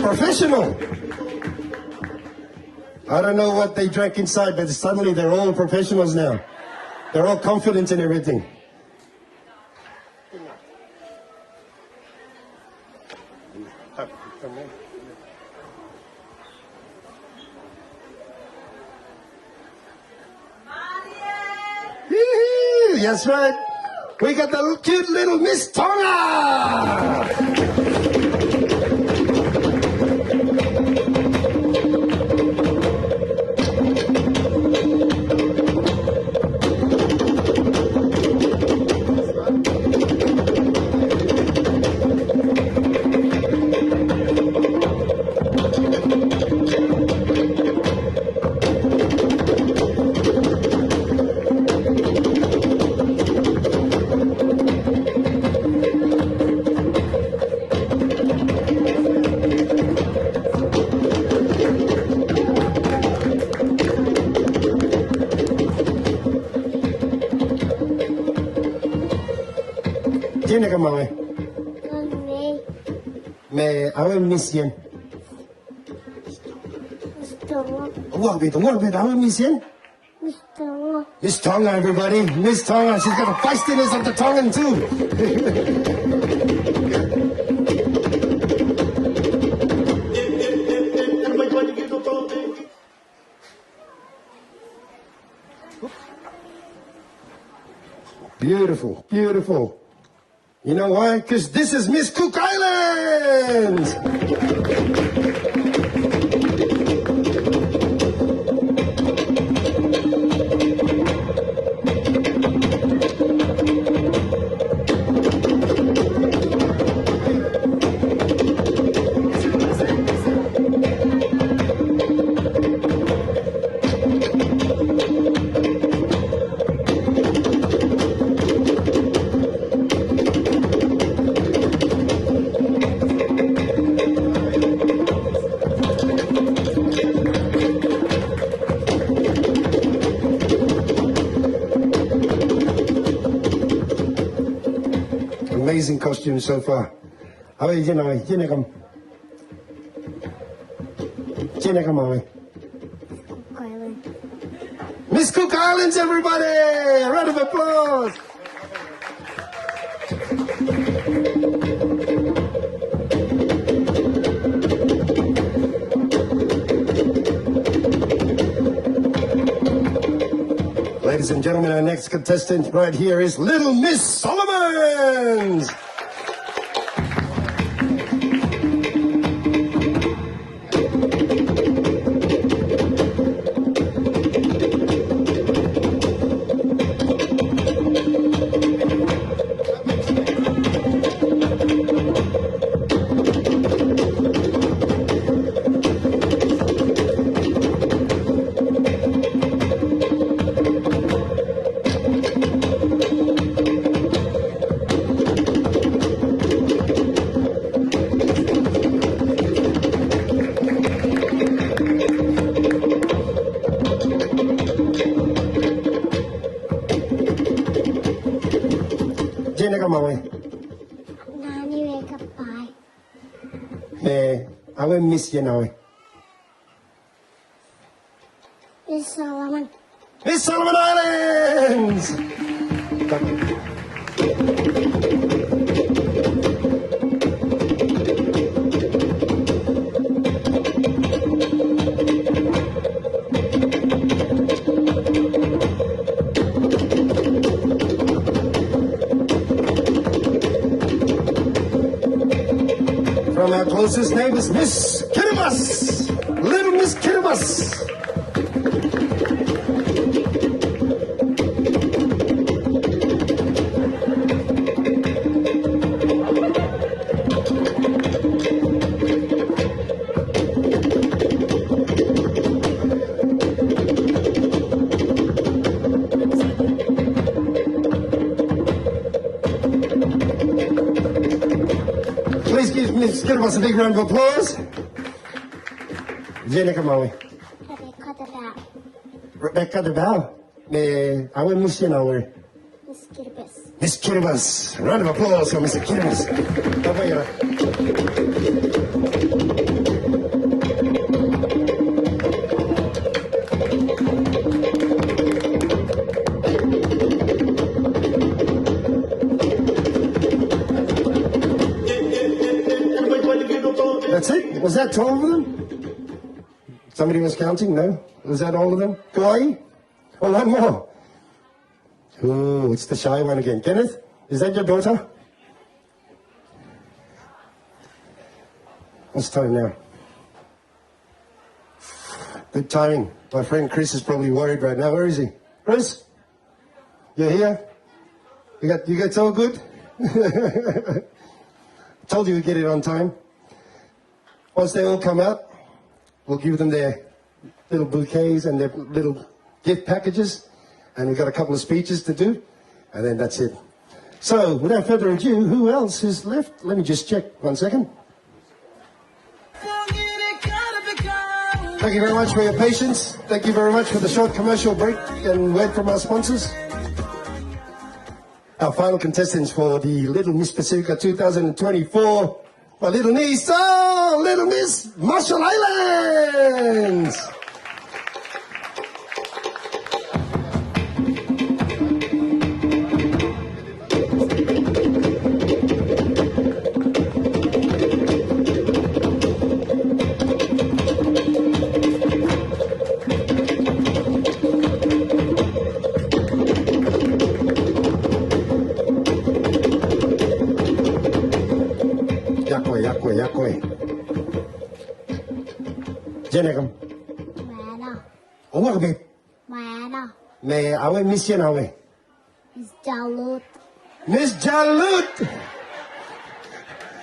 Professional. I don't know what they drank inside, but suddenly they're all professionals now. They're all confident in everything. That's right. We got the cute little Miss Tonga. Tiene que mame. Me awe mission. What bit? Awe mission. Miss Tonga, everybody. Miss Tonga. She's got the feistiness of the Tongan too. Beautiful, beautiful. You know why? Because this is Miss Cook Island! Amazing costumes so far. Miss Cook Islands, everybody! A round of applause! Ladies and gentlemen, our next contestant right here is Little Miss Solomons! I miss you now. Miss Solomon. Miss Solomon Islands! From our closest neighbors, Miss Kiribati, Little Miss Kiribati. Let's give us a big round of applause. Jenica Maui. Rebecca the Bow. Awe Musin Awe. Miss Kiribati. Miss Kiribati. Round of applause for Mr. Kiribati. That's it? Was that 12 of them? Somebody was counting? No? Was that all of them? Kauai? Oh, one more. Oh, it's the shy one again. Kenneth, is that your daughter? What's time now? Good timing. My friend Chris is probably worried right now. Where is he? Chris? You're here? You got so good? Told you we'd get it on time. Once they all come out, we'll give them their little bouquets and their little gift packages. And we've got a couple of speeches to do. And then that's it. So, without further ado, who else is left? Let me just check. 1 second. Thank you very much for your patience. Thank you very much for the short commercial break and word from our sponsors. Our final contestants for the Little Miss Pasifika 2024. My little niece, Little Miss Marshall Islands. Yakwe. Jenegam. Moemoana. What babe? Moemoana. Me awe Miss Yenawe. Miss Jalut. Miss Jalut.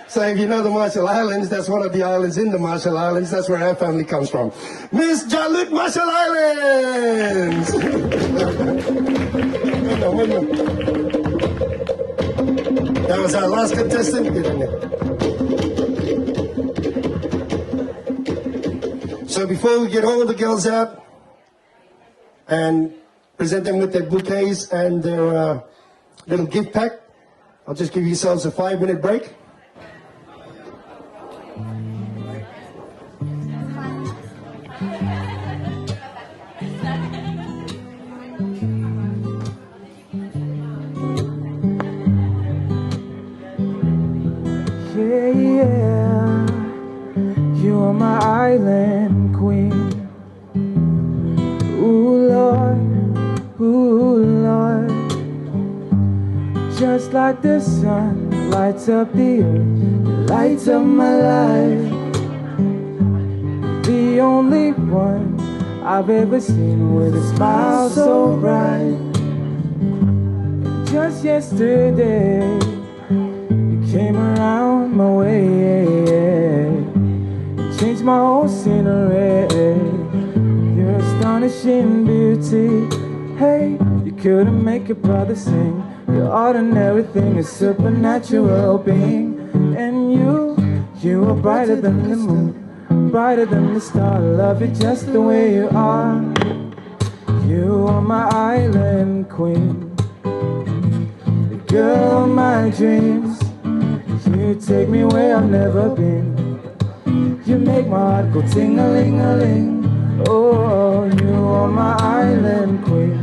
So if you know the Marshall Islands, that's one of the islands in the Marshall Islands. That's where our family comes from. Miss Jalut, Marshall Islands. That was our last contestant. Get in there. So before we get all the girls out and present them with their bouquets and their little gift pack, I'll just give yourselves a 5-minute break. Yeah, you are my island queen. Ooh Lord, just like the sun lights up the earth, you light up my life. The only one I've ever seen with a smile so bright. And just yesterday, you came around my way, you changed my whole scenery. Your astonishing beauty, hey, you couldn't make a brother sing. Your ordinary thing is supernatural being. And you are brighter than the moon, brighter than the star. I love you just the way you are. You are my island queen, the girl of my dreams. You take me where I've never been. You make my heart go ting-a-ling-a-ling. Oh, you are my island queen,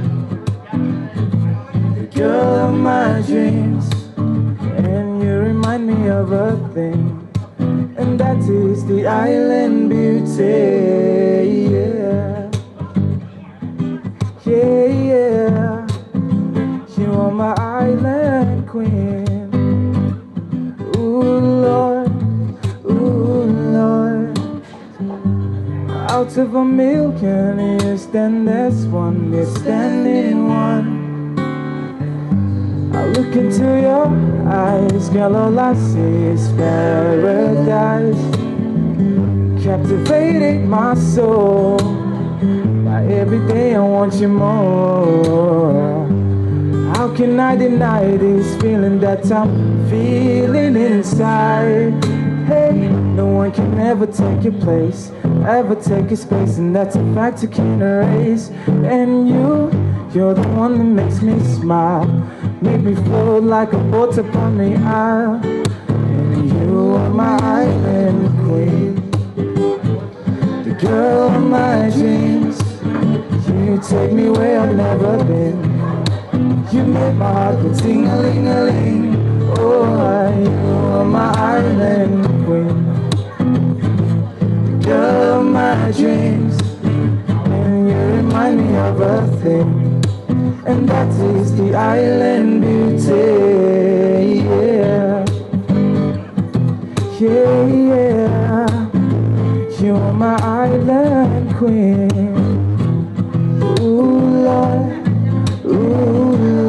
the girl of my dreams. And you remind me of a thing, and that is the island beauty. Yeah. You are my island queen. Ooh Lord. Out of a million, you stand as one, you're standing one. I look into your eyes, girl, all I see is paradise. Captivating my soul, by every day I want you more. How can I deny this feeling that I'm feeling inside? Hey, no one can ever take your place, ever take your space, and that's a fact you can't erase. And you're the one that makes me smile, make me float like a boat upon the aisle. And you are my island queen, the girl of my dreams. You take me where I've never been. You make my heart go ting-a-ling-a-ling. Oh, you are my island queen, the girl of my dreams. And you remind me of a thing, and that is the island beauty. Yeah, yeah, yeah. You are my island queen. Ooh, Lord, ooh, Lord.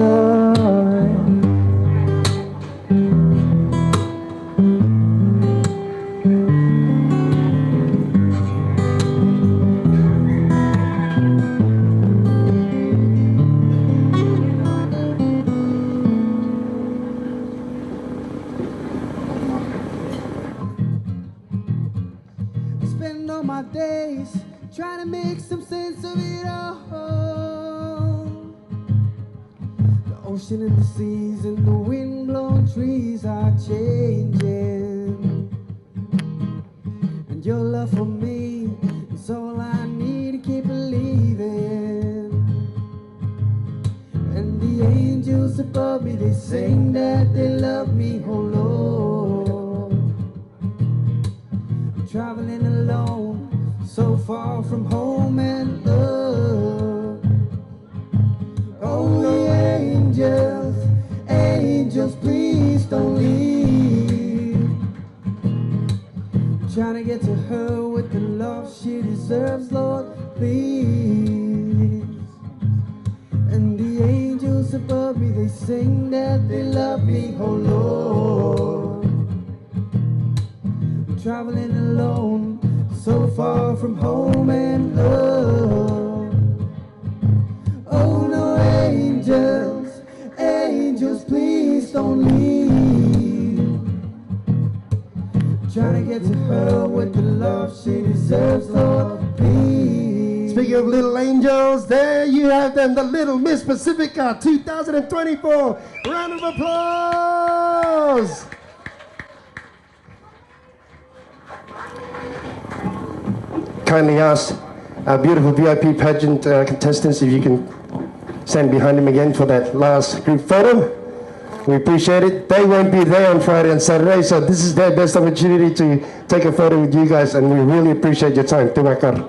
Spend all my days trying to make some sense of it all. The ocean and the seas and the wind-blown trees are changing, and your love for me is all I need to keep believing. And the angels above me, they sing that they love me, oh Lord. I'm traveling alone, so far from home and love. Oh, the angels, angels, please don't leave. I'm trying to get to her with the love she deserves, Lord, please. And the angels above me, they sing that they love me, oh Lord. I'm traveling alone, so far from home and love. Oh no, angels, angels, please don't leave. I'm trying to get to her with the love she deserves, Lord, please. Speaking of little angels, there you have them, the Little Miss Pacifica 2024. Round of applause. Kindly ask our beautiful VIP pageant contestants if you can stand behind them again for that last group photo. We appreciate it. They won't be there on Friday and Saturday, so this is their best opportunity to take a photo with you guys, and we really appreciate your time. Terima kasih.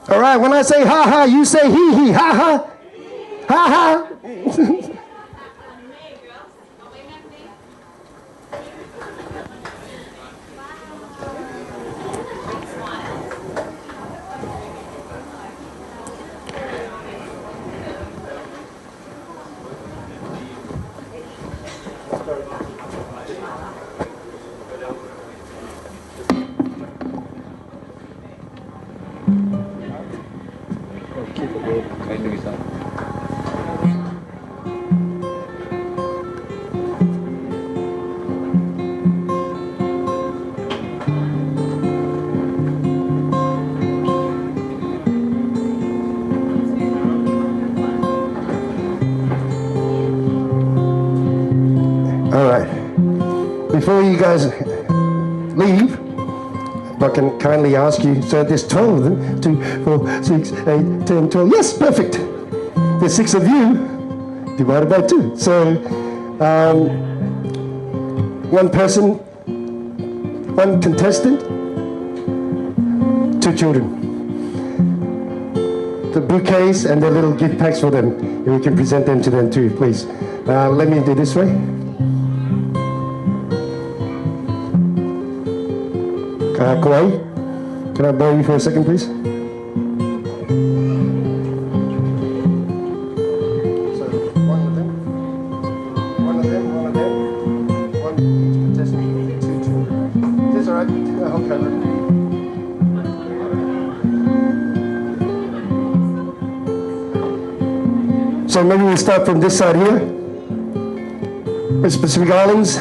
All right, when I say ha ha, you say hee hee, ha ha, ha ha. Before you guys leave, if I can kindly ask you, so there's 12 of them, 2, 4, 6, 8, 10, 12, yes, perfect. There's 6 of you, divided by 2. So, one person, one contestant, 2 children. The bouquets and the little gift packs for them, if we can present them to them too, please. Let me do this way. Kauai, can I borrow you for a second, please? maybe we'll start from this side here. Miss Pacific Islands,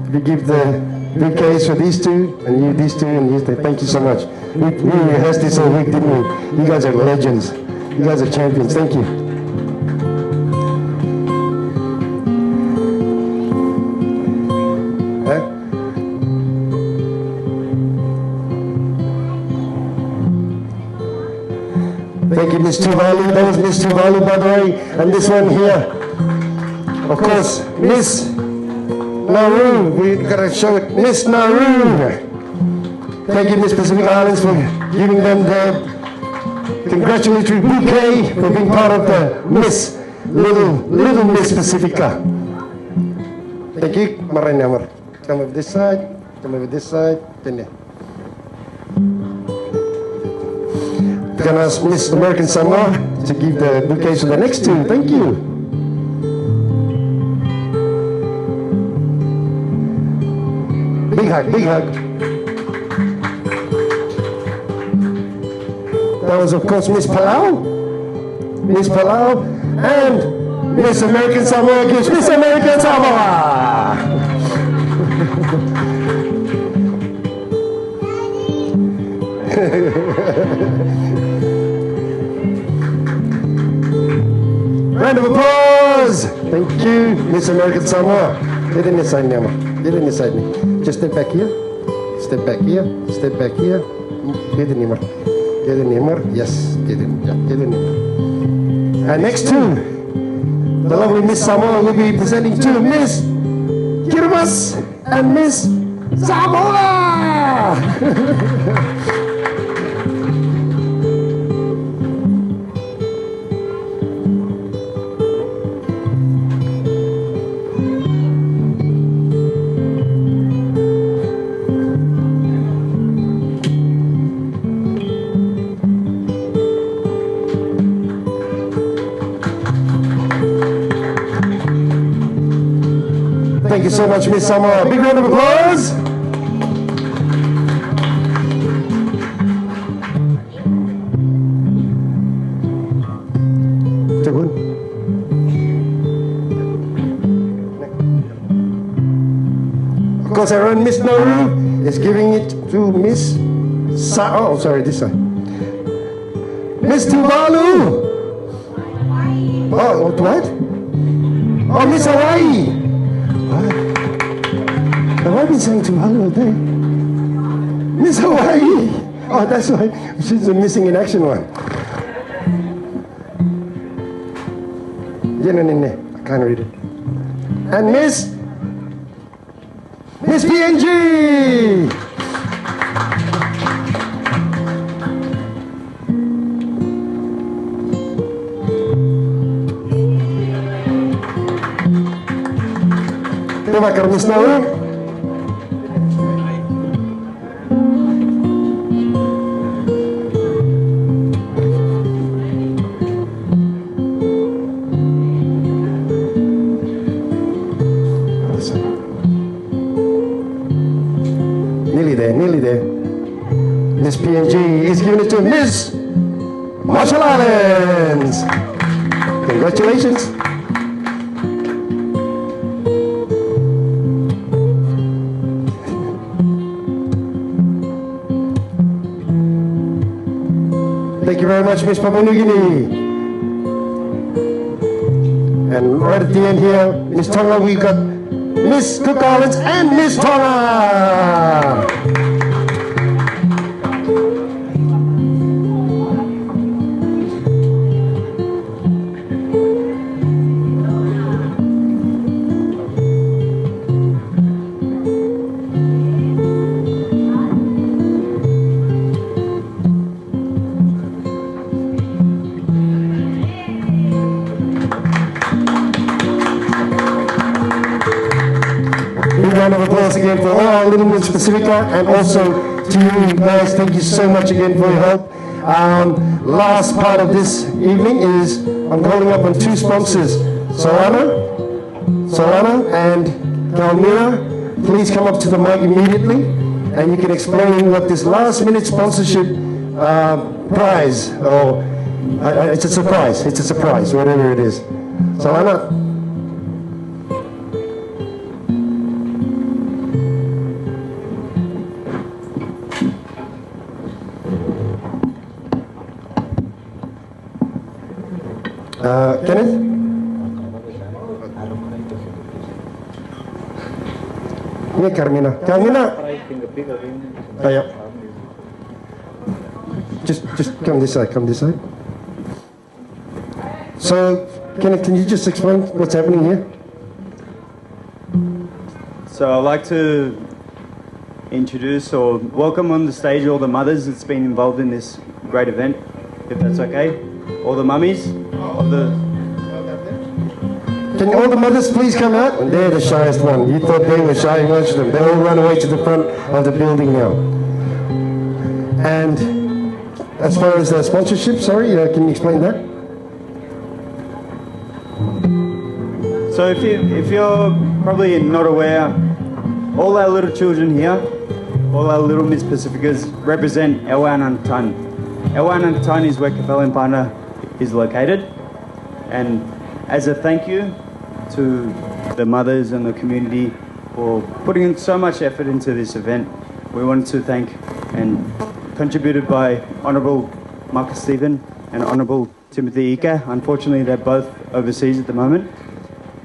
if you give the bouquets for these two, and you these two, and you, thank you so much. We rehearsed this all week, didn't we? You guys are legends. You guys are champions. Thank you. Thank you, Miss Tuvalu. That was Miss Tuvalu, by the way. And this one here, of course, Miss Nauru. We gotta show it. Miss Nauru. Thank you, Miss Pacific Islands, for giving them the congratulatory bouquet for being part of the Miss Little Miss Pacifica. Thank you, Maray Namar. Come over this side. Come over this side. Then there. Can I ask Miss American Samoa to give the bouquets to the next two? Thank you. Big hug, big hug. That was, of course, Miss Palau. Miss Palau. And Miss American Samoa gives Miss American Samoa. Round of applause! Thank you, Miss American Samoa. Get in this side, Nama. Get in this side. Just step back here. Step back here. Step back here. Get in here. Get in here. Yes, get in. Yeah, get in here. And next to the lovely Miss Samoa will be presenting to Miss Kiribati and Miss Samoa. Thank you so much, Miss Samoa. Big round of applause. Of course, our own Miss Nauru is giving it to Miss oh, sorry, this side. Miss Tuvalu. Oh, what? Oh, Miss Hawaii. Have I been saying Tuvalu all day? Miss Hawaii! Oh, that's why she's the missing in action one. Yeah, no, I can't read it. And Miss PNG! Terima kasih, Miss Nauru. Nearly there. Miss PNG is giving it to Miss Marshall Islands. Congratulations. Thank you very much, Miss Papua New Guinea. And right at the end here, Miss Tonga, we've got Miss Cook Islands and Miss Tonga. Round of applause again for all Little Miss Pacifica, and also to you guys. Thank you so much again for your help. Last part of this evening is I'm calling up on two sponsors, Solana and Kalmira. Please come up to the mic immediately, and you can explain what this last minute sponsorship prize or It's a surprise. It's a surprise, whatever it is. So Anna. Kenneth? Ini Carmina. Carmina. Oh, yeah. Just come this side. Come this side. So, Kenneth, can you just explain what's happening here? So I'd like to introduce or welcome on the stage all the mothers that's been involved in this great event, if that's okay. All the mummies of the... Can all the mothers please come out? And they're the shyest one. You thought they were shy, most of them. They all run away to the front of the building now. And as far as the sponsorship, sorry, can you explain that? So if you're probably not aware, all our little children here, all our little Miss Pacificas represent Ewanantan. Ewanantan is where Capelle and Pana is located. And as a thank you to the mothers and the community for putting in so much effort into this event, we wanted to thank, and contributed by Honourable Marcus Stephen and Honourable Timothy Ika. Unfortunately, they're both overseas at the moment.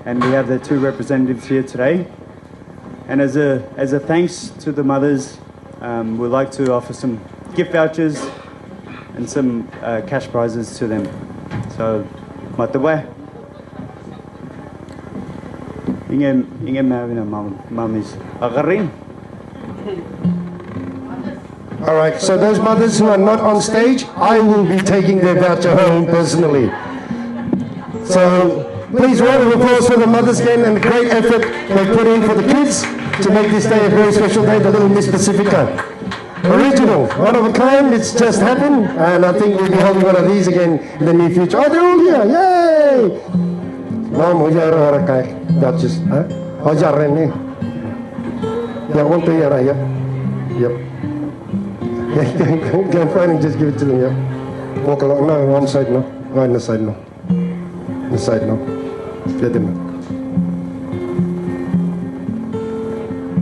And we have the two representatives here today. And as a thanks to the mothers, we'd like to offer some gift vouchers and some cash prizes to them. So, matawe. Inge mavina mummies. Agarin. All right, so those mothers who are not on stage, I will be taking their voucher home personally. So please round of applause for the mothers again and the great effort they put in for the kids to make this day a very special day, the little Miss Pacifica. Original, one of a kind, it's just happened, and I think we'll be holding one of these again in the near future. Oh, they're all here, yay! Mom, vouchers, huh? Oh, yeah, Rene. Yeah, one to here, yep. Yep. Go and find and just give it to them, yep. Walk along, no, one side, no. No, on the side, no. The side, no. Get them.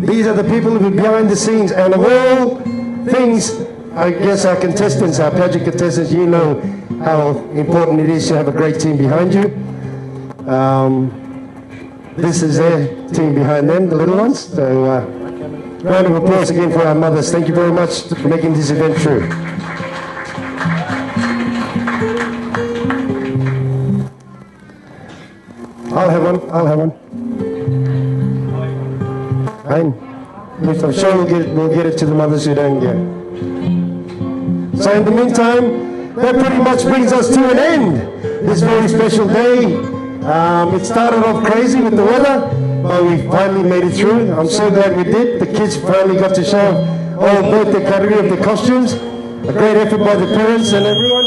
These are the people who are behind the scenes, and of all things, I guess our contestants, our pageant contestants, you know how important it is to have a great team behind you. This is their team behind them, the little ones. So, round of applause again for our mothers. Thank you very much for making this event true. I'll have one. I'm sure we'll get it to the mothers who don't get it. So in the meantime, that pretty much brings us to an end. This very special day. It started off crazy with the weather, but we finally made it through. I'm so glad we did. The kids finally got to show both the category of the costumes. A great effort by the parents and everyone.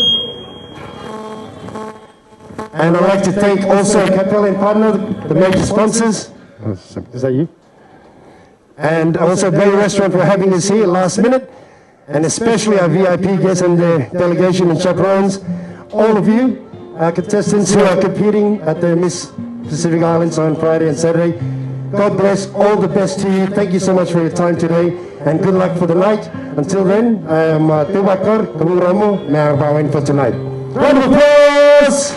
And I'd like to thank also Capelle and Partner, the major sponsors. Oh, is that you? And also Bay Restaurant for having us here last minute. And especially our VIP guests and their delegation and chaperones. All of you, our contestants who are competing at the Miss Pacific Islands on Friday and Saturday. God bless, all the best to you. Thank you so much for your time today. And good luck for the night. Until then, I am Tubakar Kamuramo, Mayor Bawain for tonight. Round of applause!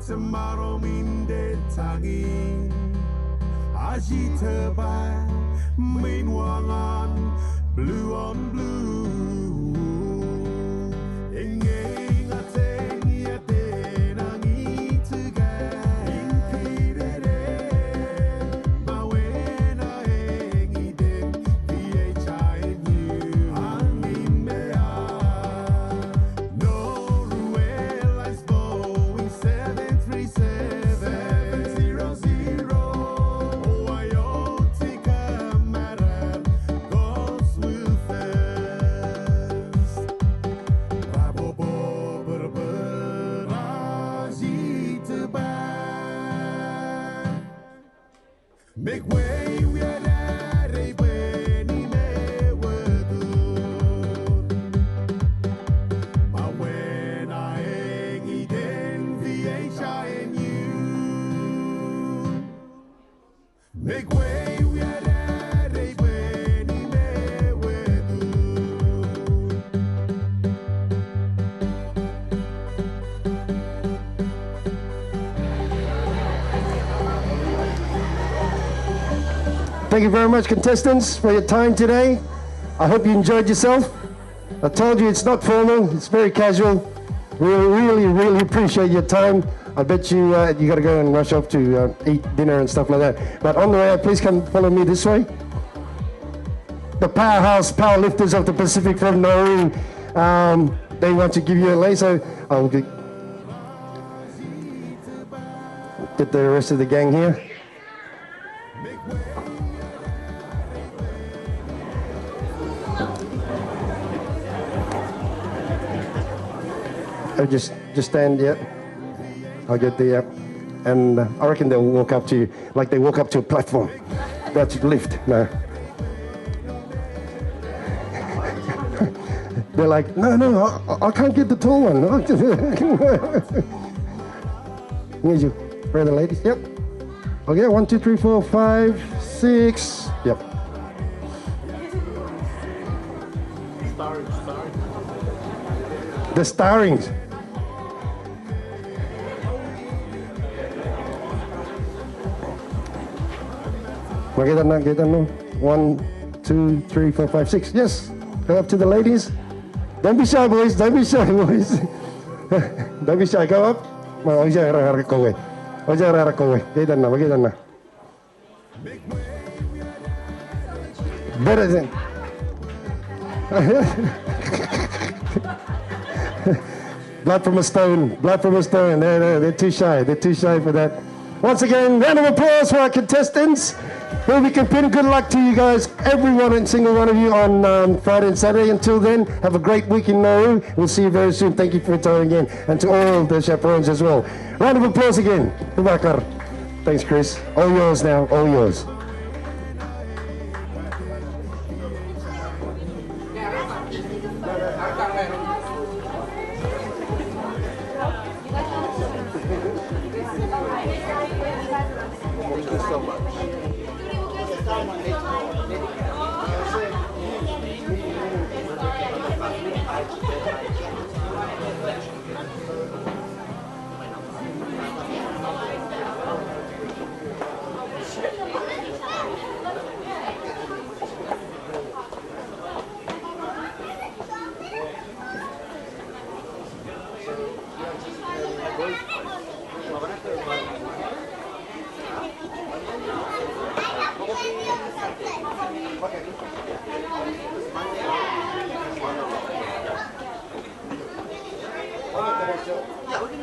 Tomorrow mean dead tangin Ajitaba main wang on blue Ingay ngateng yate nangi tuga Inkirere Mawena hengi den VHINU Angin mea Nauru Airlines Boeing 737-700 Oyotika Matter goes with first Rabobo Berberaji terbang Make way we are dari Beni mewedut Mawena hengi den VHINU Make way we are dari Beni mewedut Thank you very much, contestants, for your time today. I hope you enjoyed yourself. I told you it's not formal, it's very casual. We really appreciate your time. I bet you you got to go and rush off to eat dinner and stuff like that. But on the way out, please come follow me this way. The powerhouse powerlifters of the Pacific from Nauru, they want to give you a lay, so I'll get the rest of the gang here. Just stand, yeah. I'll get the, and I reckon they'll walk up to you, like they walk up to a platform. That's lift, no. They're like, no, I can't get the tall one. Here's you, where are the ladies? Yep. Okay, 1, 2, 3, 4, 5, 6. Yep. The starrings. Get that now. 1, 2, 3, 4, 5, 6. Yes. Go up to the ladies. Don't be shy, boys. Don't be shy, boys. Don't be shy. Go up. Get that now. Better than. Blood from a stone. They're too shy. They're too shy for that. Once again, round of applause for our contestants. We'll be competing. Good luck to you guys, every one and single one of you on Friday and Saturday. Until then, have a great week in Nauru. We'll see you very soon. Thank you for your time again. And to all the chaperones as well. Round of applause again. Thanks, Chris. All yours now. All yours. Yeah, we can